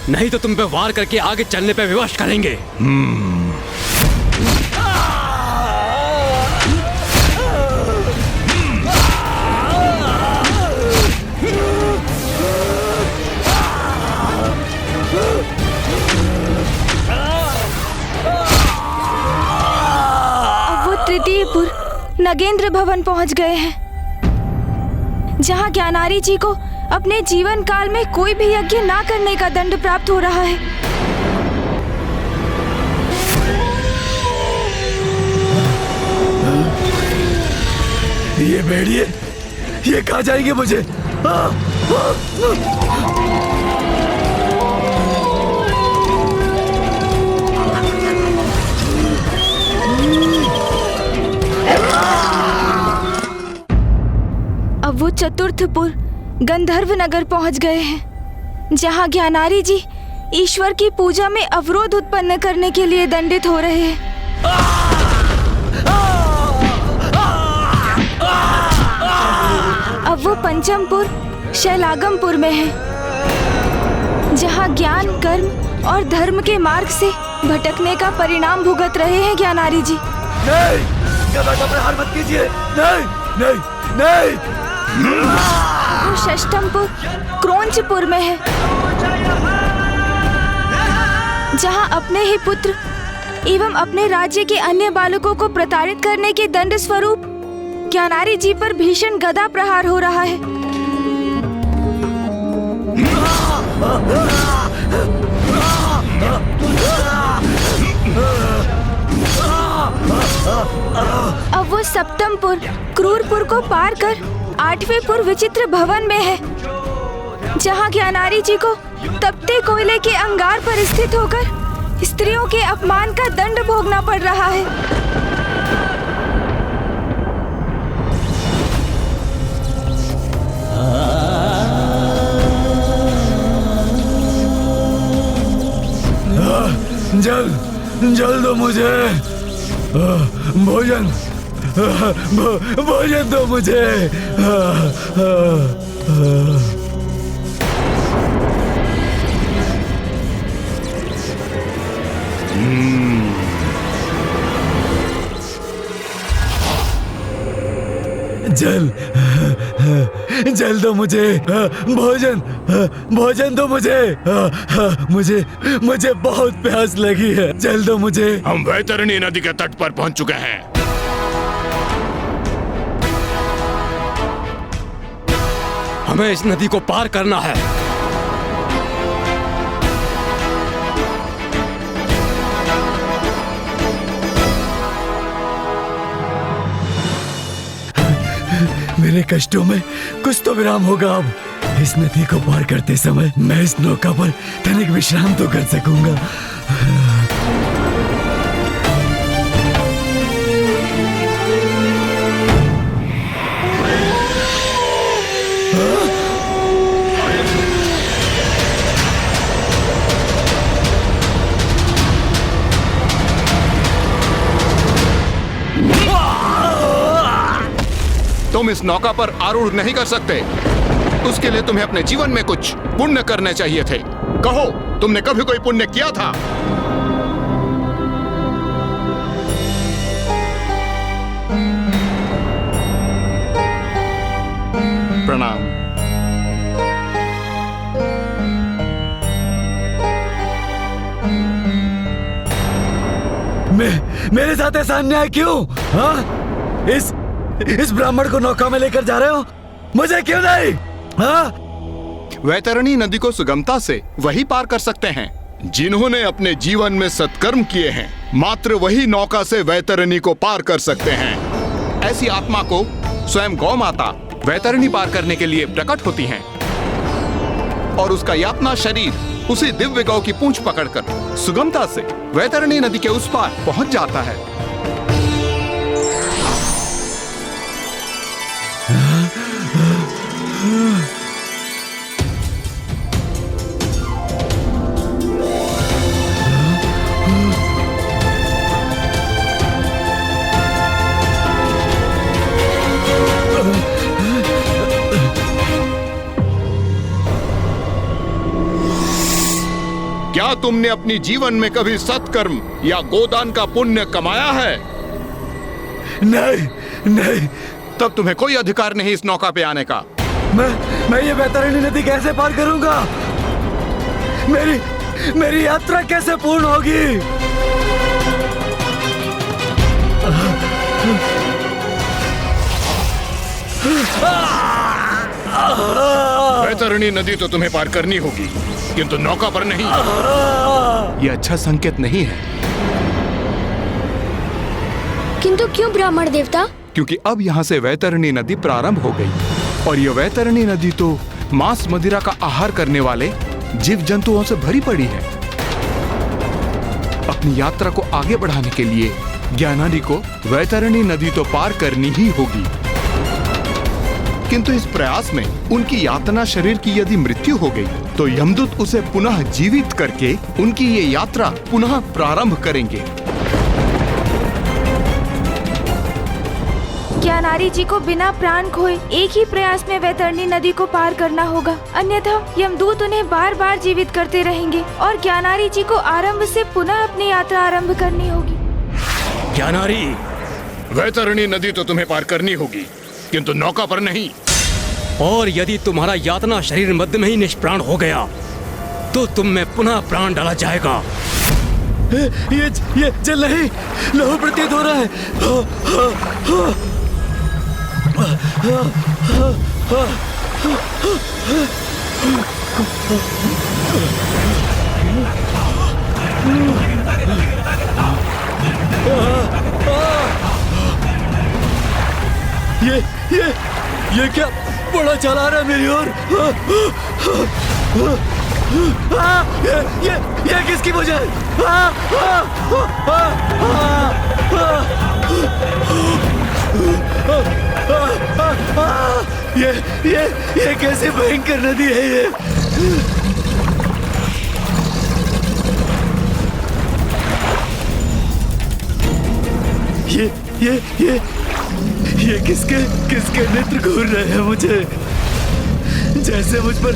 नहीं तो तुम पे वार करके आगे चलने पे विवश करेंगे। तृतीयपुर नगेंद्र भवन पहुंच गए हैं, जहां ज्ञानारी जी को अपने जीवन काल में कोई भी यज्ञ ना करने का दंड प्राप्त हो रहा है। ये भेड़िए, ये कहाँ जाएंगे मुझे? अब वो चतुर्थपुर गंधर्व नगर पहुंच गए हैं, जहां ज्ञानारी जी ईश्वर की पूजा में अवरोध उत्पन्न करने के लिए दंडित हो रहे हैं। अब वो पंचमपुर शैलागमपुर में है, जहां ज्ञान कर्म और धर्म के मार्ग से भटकने का परिणाम भुगत रहे हैं ज्ञानारी जी। नहीं, हार मत कीजिए। नहीं नहीं नहीं। वो षष्ठमपुर क्रोंचपुर में है, जहां अपने ही पुत्र एवं अपने राज्य के अन्य बालकों को प्रताड़ित करने के दंड स्वरूप ज्ञानारी जी पर भीषण गदा प्रहार हो रहा है। अब वो सप्तमपुर क्रूरपुर को पार कर 8वें पुर विचित्र भवन में है, जहां ज्ञानारी जी को तपते कोयले के अंगार पर स्थित होकर स्त्रियों के अपमान का दंड भोगना पड़ रहा है। जल दो मुझे भोजन, भोजन दो मुझे। जल दो मुझे, भोजन दो मुझे बहुत प्यास लगी है, जल दो मुझे। हम वैतरणी नदी के तट पर पहुंच चुके हैं। हमें इस नदी को पार करना है। मेरे कष्टों में कुछ तो विराम होगा अब। इस नदी को पार करते समय मैं इस नौका पर तनिक विश्राम तो कर सकूंगा। तुम इस नौका पर आरूढ़ नहीं कर सकते। उसके लिए तुम्हें अपने जीवन में कुछ पुण्य करने चाहिए थे। कहो, तुमने कभी कोई पुण्य किया था? प्रणाम। मेरे साथ ऐसा अन्याय क्यों? हाँ? इस ब्राह्मण को नौका में लेकर जा रहे हो, मुझे क्यों नहीं? हाँ? वैतरणी नदी को सुगमता से वही पार कर सकते हैं जिन्होंने अपने जीवन में सत्कर्म किए हैं। मात्र वही नौका से वैतरणी को पार कर सकते हैं। ऐसी आत्मा को स्वयं गौ माता वैतरणी पार करने के लिए प्रकट होती हैं और उसका यातना शरीर उसी दिव्य गौ की पूंछ पकड़कर सुगमता से वैतरणी नदी के उस पार पहुंच जाता है। क्या तुमने अपनी जीवन में कभी सत्कर्म या गोदान का पुण्य कमाया है? नहीं। तब तुम्हें कोई अधिकार नहीं इस नौका पे आने का। मैं ये वैतरणी नदी कैसे पार करूंगा? मेरी यात्रा कैसे पूर्ण होगी? वैतरणी नदी तो तुम्हें पार करनी होगी, किंतु नौका पर नहीं। यह अच्छा संकेत नहीं है। किंतु क्यों ब्राह्मण देवता? क्योंकि अब यहाँ से वैतरणी नदी प्रारंभ हो गई और यह वैतरणी नदी तो मांस मदिरा का आहार करने वाले जीव जंतुओं से भरी पड़ी है। अपनी यात्रा को आगे बढ़ाने के लिए ज्ञानारी को वैतरणी नदी तो पार करनी ही होगी। किंतु इस प्रयास में उनकी यातना शरीर की यदि मृत्यु हो गई तो यमदूत उसे पुनः जीवित करके उनकी ये यात्रा पुनः प्रारंभ करेंगे। ज्ञानारी जी को बिना प्राण खोए एक ही प्रयास में वैतरणी नदी को पार करना होगा, अन्यथा यमदूत उन्हें बार बार जीवित करते रहेंगे और ज्ञानारी जी को आरंभ से पुनः अपनी यात्रा आरंभ करनी होगी। ज्ञानारी, वैतरणी नदी तो तुम्हें पार करनी होगी, किंतु नौका पर नहीं। और यदि तुम्हारा यातना शरीर मध्य में ही निष्प्राण हो गया तो तुम में पुनः प्राण डाला जाएगा। ये जल नहीं, लहू प्रतीत हो रहा है। ये क्या बड़ा चला रहा है मेरी ओर? ये किसकी वजह है? ये कैसे भयंकर नदी है ये? ये किसके नेत्र घूर रहे हैं मुझे, जैसे मुझ पर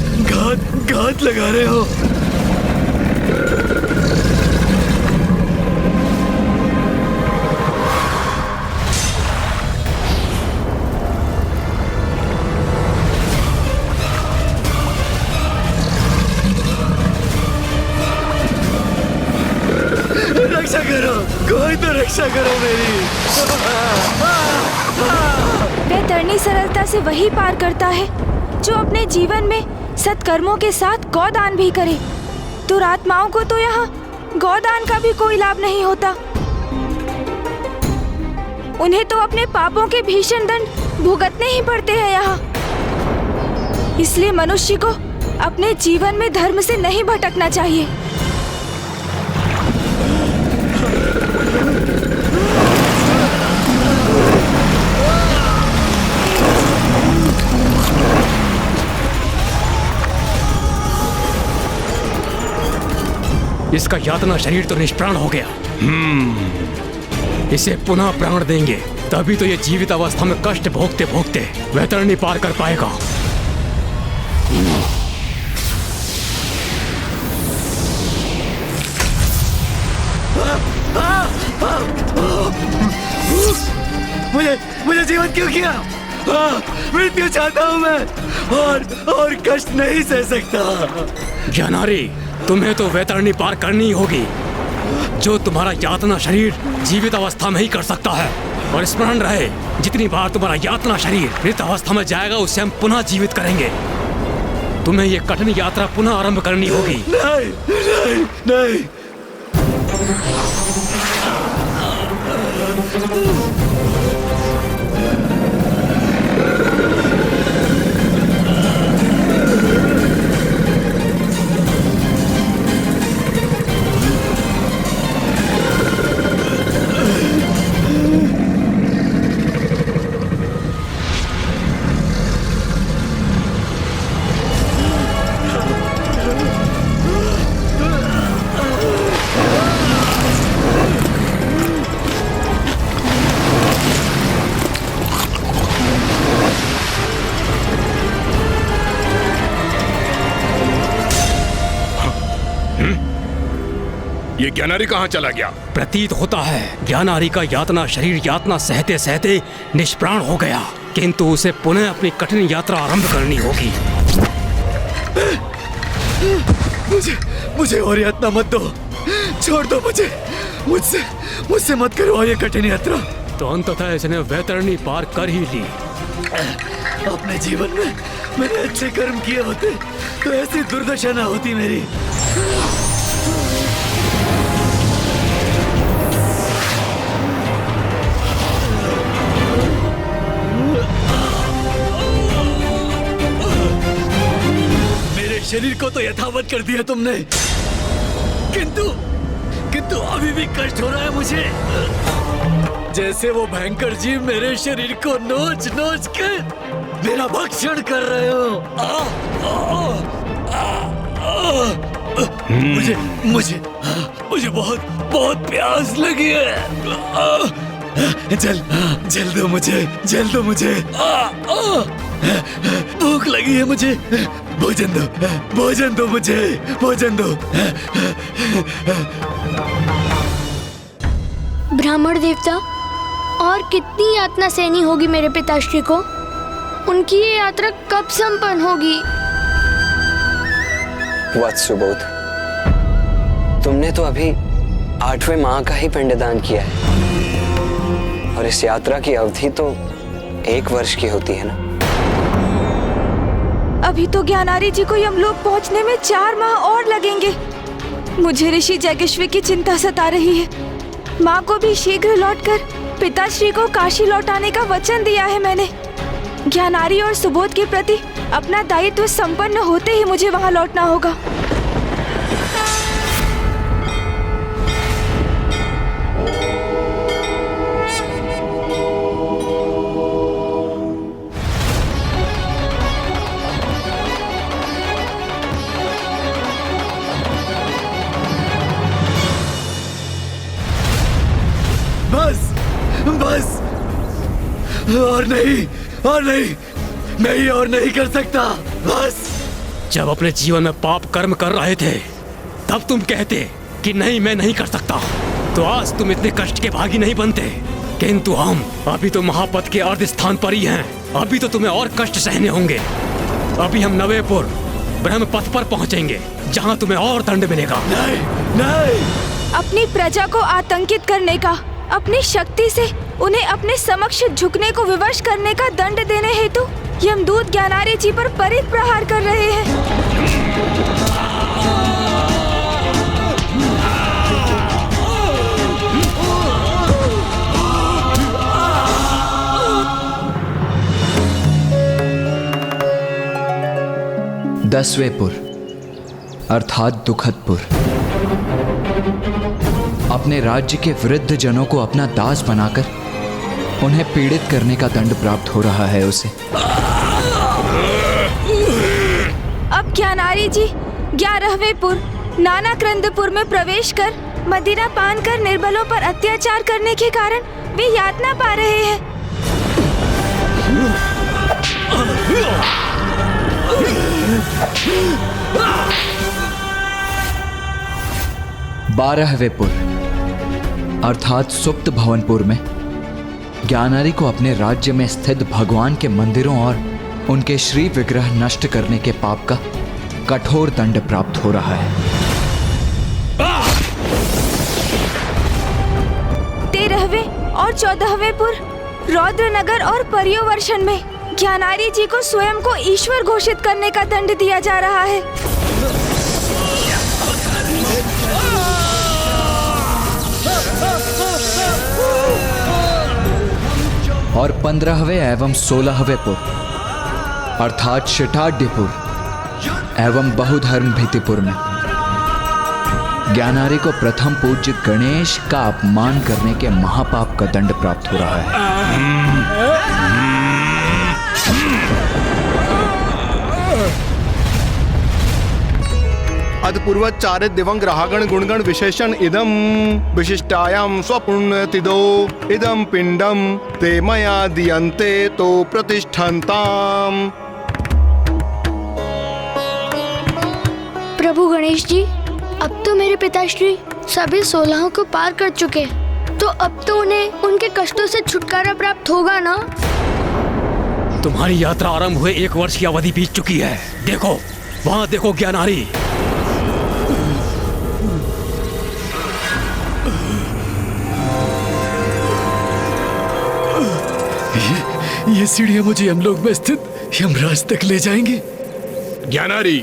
घात लगा रहे हो। रक्षा करो, कोई तो रक्षा करो मेरी। वैतरणी सरलता से वही पार करता है जो अपने जीवन में सत्कर्मों के साथ गौदान भी करे। दुरात्माओं को तो यहाँ गौदान का भी कोई लाभ नहीं होता। उन्हें तो अपने पापों के भीषण दंड भुगतने ही पड़ते हैं यहाँ। इसलिए मनुष्य को अपने जीवन में धर्म से नहीं भटकना चाहिए। इसका यातना शरीर तो निष्प्राण हो गया। इसे पुनः प्राण देंगे, तभी तो ये जीवित अवस्था में कष्ट भोगते भोगते वैतरणी पार कर पाएगा। मुझे जीवित क्यों किया? मृत्यु चाहता हूँ मैं, और कष्ट नहीं सह सकता। ज्ञानारी, तुम्हें तो वैतरणी पार करनी होगी, जो तुम्हारा यातना शरीर जीवित अवस्था में ही कर सकता है। और स्मरण रहे, जितनी बार तुम्हारा यातना शरीर मृत अवस्था में जाएगा, उससे हम पुनः जीवित करेंगे। तुम्हें ये कठिन यात्रा पुनः आरंभ करनी होगी। नहीं नहीं नहीं। ये ज्ञानारी कहाँ चला गया? प्रतीत होता है ज्ञानारी का यातना शरीर यातना सहते सहते निष्प्राण हो गया, किंतु उसे पुनः अपनी कठिन यात्रा आरंभ करनी होगी। मुझे और यातना मत दो, छोड़ दो मुझे, मुझसे मत करो ये कठिन यात्रा। तो अंततः इसने वैतरणी पार कर ही ली। अपने जीवन में मैंने अच्छे कर्म किए होते तो ऐसी दुर्दशा ना होती मेरी। शरीर को तो यथावत कर दिया तुमने, किंतु अभी भी कष्ट हो रहा है मुझे, जैसे वो भयंकर जीव मेरे शरीर को नोच नोच कर मेरा भक्षण कर रहे हो। मुझे बहुत प्यास लगी है। जल दो मुझे। भूख लगी है मुझे, भोजन दो मुझे, भोजन दो। ब्राह्मण देवता, और कितनी यातना सहनी होगी मेरे पिताश्री को? उनकी ये यात्रा कब संपन्न होगी? वत्स सुबोध, तुमने तो अभी 8वें माह का ही पिंडदान किया है, और इस यात्रा की अवधि तो 1 वर्ष की होती है ना। अभी तो ज्ञानारी जी को यमलोक पहुंचने में 4 माह और लगेंगे। मुझे ऋषि जैगेश्वी की चिंता सता रही है। माँ को भी शीघ्र लौटकर पिताश्री को काशी लौटाने का वचन दिया है मैंने। ज्ञानारी और सुबोध के प्रति अपना दायित्व संपन्न होते ही मुझे वहाँ लौटना होगा। बस और नहीं, मैं और नहीं कर सकता। बस। जब अपने जीवन में पाप कर्म कर रहे थे, तब तुम कहते कि नहीं, मैं नहीं कर सकता, तो आज तुम इतने कष्ट के भागी नहीं बनते। किंतु हम अभी तो महापद के अर्ध स्थान पर ही हैं। अभी तो तुम्हें और कष्ट सहने होंगे। अभी हम नवेपुर ब्रह्म पथ पर पहुंचेंगे, जहां तुम्हें और दंड मिलेगा। नहीं। अपनी प्रजा को आतंकित करने का, अपनी शक्ति से उन्हें अपने समक्ष झुकने को विवश करने का दंड देने हेतु यमदूत ज्ञानारी जी पर परित प्रहार कर रहे हैं। दसवेपुर अर्थात दुखदपुर अपने राज्य के वृद्ध जनों को अपना दास बनाकर उन्हें पीड़ित करने का दंड प्राप्त हो रहा है उसे। अब ज्ञानारी जी 11वें नानाक्रंदपुर में प्रवेश कर मदिरा पान कर निर्बलों पर अत्याचार करने के कारण वे यातना पा रहे हैं। 12वें पुर अर्थात सुप्त भवनपुर में ज्ञानारी को अपने राज्य में स्थित भगवान के मंदिरों और उनके श्री विग्रह नष्ट करने के पाप का कठोर दंड प्राप्त हो रहा है। 13वें और 14वें पुर रौद्रनगर और पर्योवर्षण में ज्ञानारी जी को स्वयं को ईश्वर घोषित करने का दंड दिया जा रहा है। और 15वें एवं 16वें पुर अर्थात शिटाढ्यपुर एवं बहुधर्म भीतिपुर में ज्ञानारी को प्रथम पूज्य गणेश का अपमान करने के महापाप का दंड प्राप्त हो रहा है। अदपूर्वचारित दिवंग ग्राहगण गुणगण विशेषण इदम विशिष्टायाम स्वपुण्यतिदो इदम पिंडम ते मया दियन्ते तो प्रतिष्ठन्ताम। प्रभु गणेश जी, अब तो मेरे पिताश्री सभी 16 को पार कर चुके, तो अब तो उन्हें उनके कष्टों से छुटकारा प्राप्त होगा ना? तुम्हारी यात्रा आरंभ हुए 1 वर्ष की अवधि बीत चुकी है। देखो, वहाँ देखो ज्ञानारी। ये सीढ़ियां मुझे यमलोक में स्थित यमराज तक ले जाएंगी। ज्ञानारी,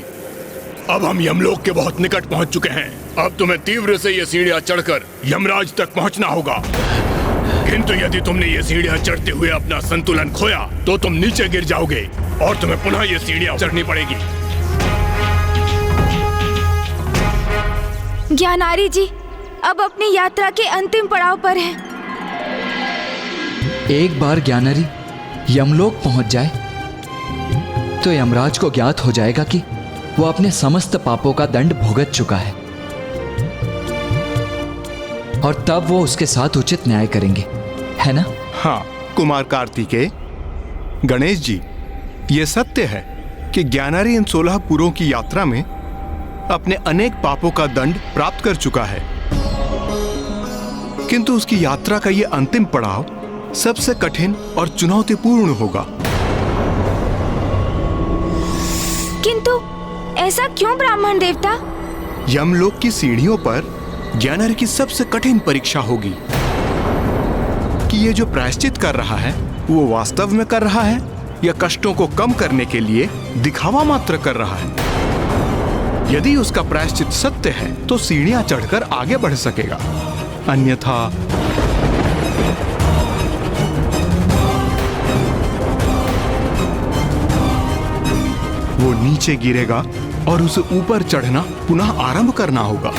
अब हम यमलोक के बहुत निकट पहुंच चुके हैं। अब तुम्हें तीव्र से ये सीढ़ियां चढ़कर यमराज तक पहुंचना होगा। किंतु यदि तुमने ये सीढ़ियां चढ़ते हुए अपना संतुलन खोया तो तुम नीचे गिर जाओगे और तुम्हें पुनः ये सीढ़ियां चढ़नी पड़ेगी। ज्ञानारी जी अब अपनी यात्रा के अंतिम पड़ाव पर हैं। एक बार ज्ञानारी यमलोक पहुंच जाए तो यमराज को ज्ञात हो जाएगा कि वो अपने समस्त पापों का दंड भुगत चुका है और तब वो उसके साथ उचित न्याय करेंगे, है ना? हाँ कुमार कार्तिकेय, गणेश जी, ये सत्य है कि ज्ञानारी इन 16 पुरों की यात्रा में अपने अनेक पापों का दंड प्राप्त कर चुका है, किंतु उसकी यात्रा का ये अंतिम पड़ाव सबसे कठिन और चुनौतीपूर्ण होगा। किंतु ऐसा क्यों ब्राह्मण देवता? यमलोक की सीढ़ियों पर ज्ञानारी की सबसे कठिन परीक्षा होगी कि ये जो प्रायश्चित कर रहा है वो वास्तव में कर रहा है या कष्टों को कम करने के लिए दिखावा मात्र कर रहा है। यदि उसका प्रायश्चित सत्य है तो सीढ़ियां चढ़कर आगे बढ़ सकेगा, अन्यथा वो नीचे गिरेगा और उसे ऊपर चढ़ना पुनः आरंभ करना होगा।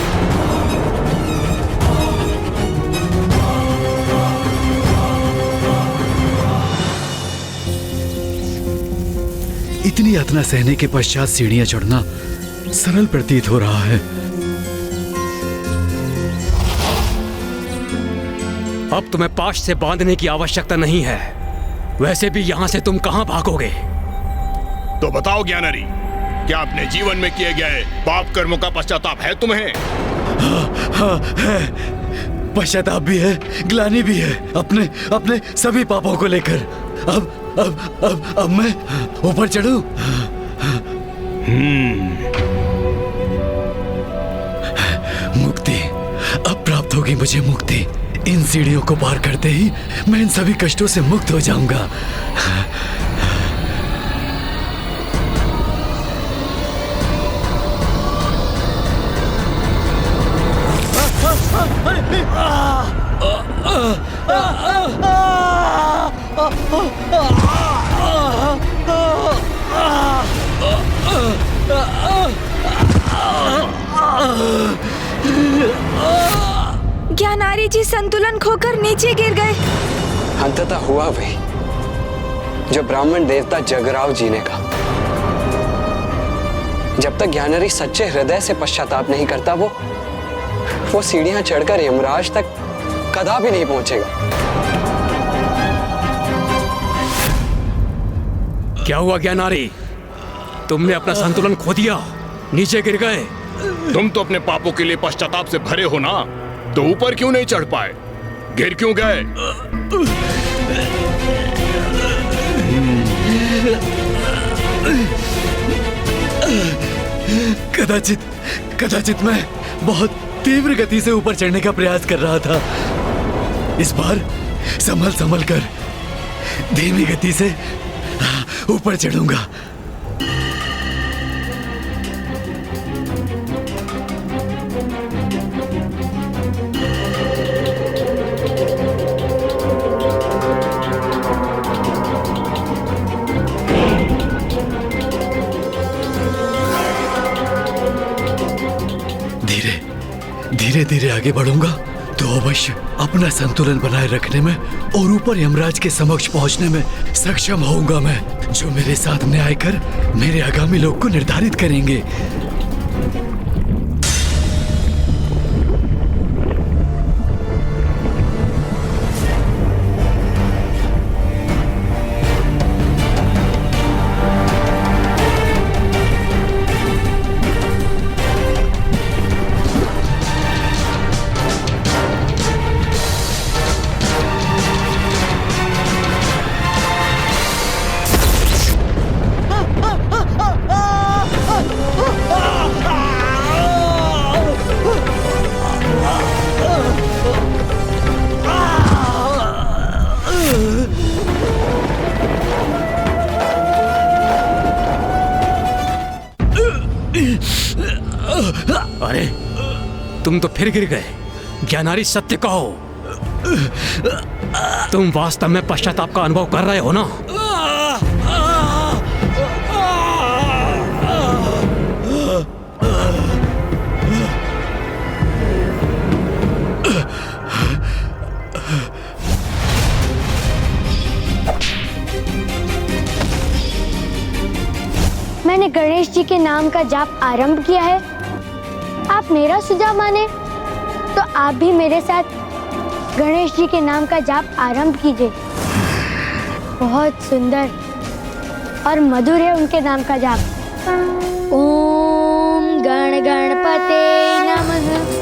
इतनी यातना सहने के पश्चात सीढ़ियां चढ़ना सरल प्रतीत हो रहा है। अब तुम्हें पाश से बांधने की आवश्यकता नहीं है। वैसे भी यहाँ से तुम कहाँ भागोगे? तो बताओ ज्ञानारी, क्या अपने जीवन में किए गए पाप कर्मों का पश्चाताप है तुम्हें? हाँ है, पश्चाताप भी है, ग्लानि भी है अपने अपने सभी पापों को लेकर। अब मैं ऊपर चढ़ूं? मुक्ति अब प्राप्त होगी मुझे, मुक्ति। इन सीढ़ियों को पार करते ही मैं इन सभी कष्टों से मुक्त हो जाऊंगा। ज्ञानारी जी संतुलन खोकर नीचे गिर गए। अंततः हुआ वही जो ब्राह्मण देवता जगराव जी ने कहा। जब तक ज्ञानारी सच्चे हृदय से पश्चाताप नहीं करता वो सीढ़ियां चढ़कर यमराज तक कदापि नहीं पहुंचेगा। क्या हुआ ज्ञानारी? तुमने अपना संतुलन खो दिया, नीचे गिर गए। तुम तो अपने पापों के लिए पश्चाताप से भरे हो ना, तो ऊपर क्यों नहीं चढ़ पाए? गिर क्यों गए? कदाचित मैं बहुत तीव्र गति से ऊपर चढ़ने का प्रयास कर रहा था। इस बार संभल कर धीमी गति से ऊपर चढ़ूंगा। धीरे धीरे आगे बढ़ूंगा तो अवश्य अपना संतुलन बनाए रखने में और ऊपर यमराज के समक्ष पहुंचने में सक्षम होऊंगा मैं, जो मेरे साथ न्याय कर मेरे आगामी लोक को निर्धारित करेंगे। अरे तुम तो फिर गिर गए। ज्ञानारी सत्य कहो, तुम वास्तव में पश्चाताप का अनुभव कर रहे हो ना? मैंने गणेश जी के नाम का जाप आरंभ किया है। आप मेरा सुझाव माने तो आप भी मेरे साथ गणेश जी के नाम का जाप आरंभ कीजिए। बहुत सुंदर और मधुर है उनके नाम का जाप। ओम गण गणपते नमः।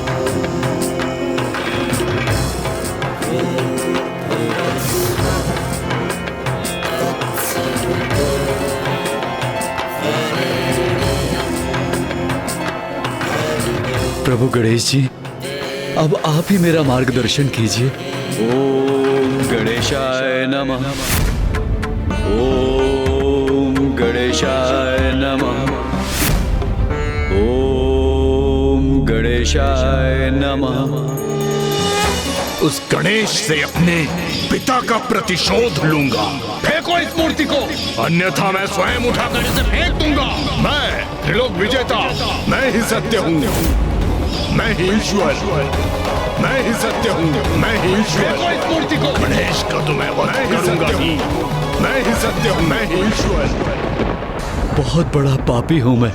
प्रभु गणेश जी, अब आप ही मेरा मार्गदर्शन कीजिए। ओम गणेशाय नमः। ओम गणेशाय नमः। ओम गणेशाय नमः। उस गणेश से अपने पिता का प्रतिशोध लूंगा। फेंको इस मूर्ति को, अन्यथा मैं स्वयं उठाकर इसे फेंक दूंगा। मैं त्रिलोक विजेता, मैं ही सत्य हूँ, मैं ही ईश्वर, मैं ही सत्य हूँ, मैं ही ईश्वर। फेंको इस मूर्ति को। गणेश का तो मैं वध करूंगा ही, मैं ही सत्य हूँ, मैं ही ईश्वर। बहुत बड़ा पापी हूं मैं।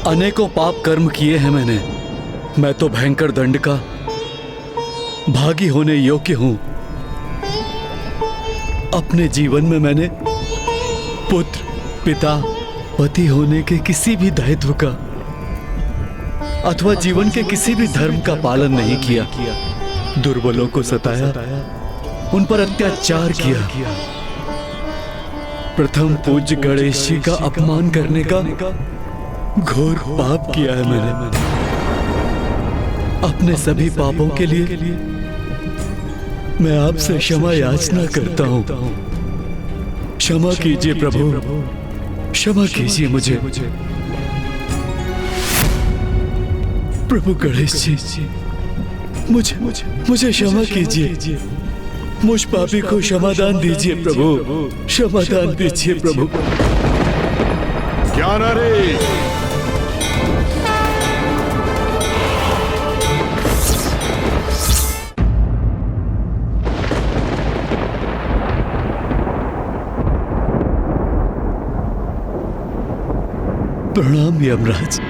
अनेकों पाप कर्म किए हैं मैंने। मैं तो भयंकर दंड का भागी होने योग्य हूं। अपने जीवन में मैंने पुत्र, पिता, पति होने के किसी भी दायित्व का अथवा जीवन के किसी भी धर्म का पालन नहीं किया। दुर्बलों को सताया, उन पर अत्याचार किया। प्रथम पूज्य गणेश जी का अपमान करने का घोर पाप किया है मैंने। अपने सभी पापों के लिए मैं आपसे क्षमा याचना करता हूं। क्षमा कीजिए प्रभु, क्षमा कीजिए मुझे। प्रभु गणेश जी, मुझे क्षमा कीजिए। मुझ पापी को क्षमादान दीजिए प्रभु, क्षमादान दीजिए प्रभु। ज्ञानारी, प्रणाम यमराज।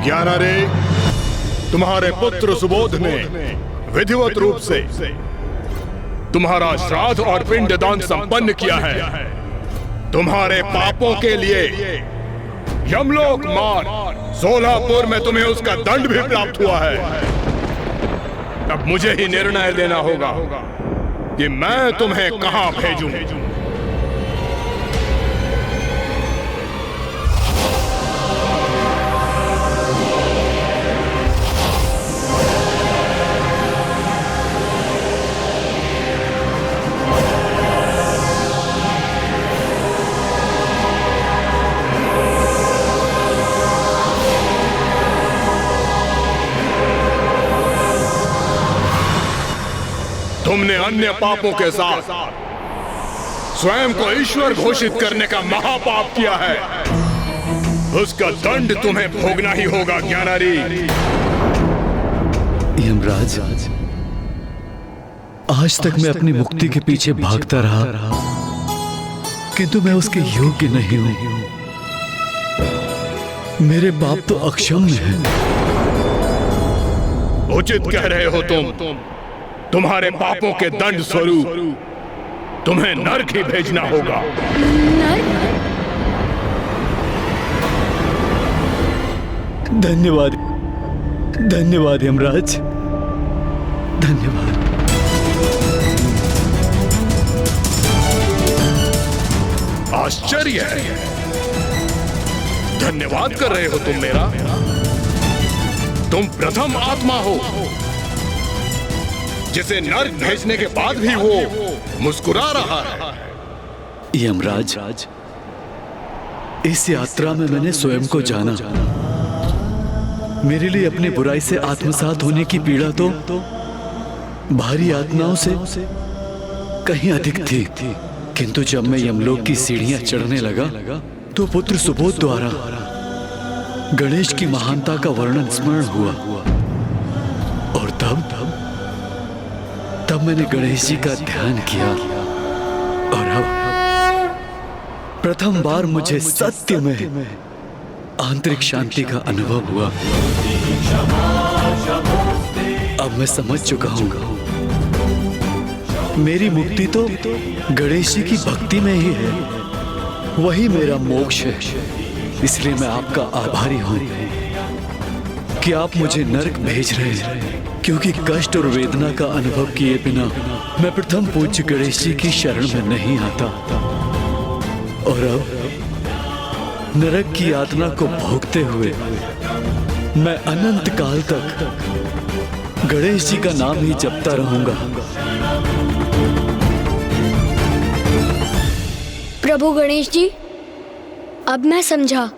ज्ञानारे, तुम्हारे पुत्र सुबोध ने विधिवत रूप से तुम्हारा श्राद्ध और पिंडदान संपन्न किया है। तुम्हारे पापों के लिए यमलोक मार्ग सोलापुर में तुम्हें उसका दंड भी प्राप्त हुआ है। अब मुझे ही निर्णय लेना होगा कि मैं तुम्हें कहां भेजूं। तुमने अन्य पापों के साथ स्वयं को ईश्वर घोषित करने का महापाप किया है। उसका दंड तुम्हें भोगना ही होगा ज्ञानारी। यमराज, आज तक मैं अपनी मुक्ति के पीछे भागता रहा, किंतु मैं उसके योग्य नहीं हूं। मेरे पाप तो अक्षम्य हैं। उचित कह रहे हो तुम। तुम्हारे पापों के दंड स्वरूप तुम्हें नरक ही भेजना होगा। धन्यवाद, धन्यवाद यमराज, धन्यवाद। आश्चर्य है, धन्यवाद कर रहे हो तुम मेरा। तुम प्रथम आत्मा हो जिसे नर्क भेजने के बाद भी वो मुस्कुरा रहा है। यमराज, इस यात्रा में मैंने स्वयं को जाना। मेरे लिए अपनी बुराई से आत्मसात होने की पीड़ा तो भारी आत्माओं से कहीं अधिक थी। किंतु जब मैं यमलोक की सीढ़ियां चढ़ने लगा तो पुत्र सुबोध द्वारा गणेश की महानता का वर्णन स्मरण हुआ। और तब मैंने गणेश जी का ध्यान किया और अब प्रथम बार मुझे सत्य में आंतरिक शांति का अनुभव हुआ। अब मैं समझ चुका हूं, मेरी मुक्ति तो गणेश जी की भक्ति में ही है। वही मेरा मोक्ष है। इसलिए मैं आपका आभारी हूं कि आप मुझे नरक भेज रहे हैं, क्योंकि कष्ट और वेदना का अनुभव किए बिना मैं प्रथम पूज्य गणेश जी की शरण में नहीं आता। और अब नरक की यातना को भोगते हुए मैं अनंत काल तक गणेश जी का नाम ही जपता रहूंगा। प्रभु गणेश जी, अब मैं समझा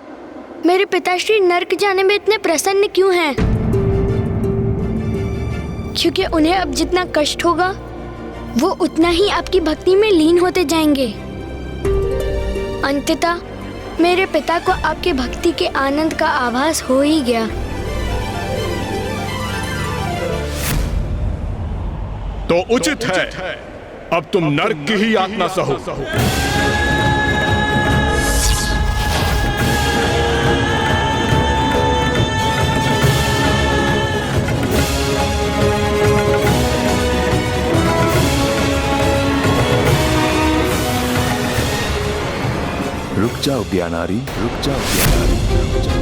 मेरे पिताश्री नर्क जाने में इतने प्रसन्न क्यों हैं। क्योंकि उन्हें अब जितना कष्ट होगा वो उतना ही आपकी भक्ति में लीन होते जाएंगे। अंततः मेरे पिता को आपकी भक्ति के आनंद का आभास हो ही गया। तो उचित है, अब तुम नरक की ही यातना सहो। रुक जाओ ज्ञानारी, रुक जाओ ज्ञानारी, रुक जाओ।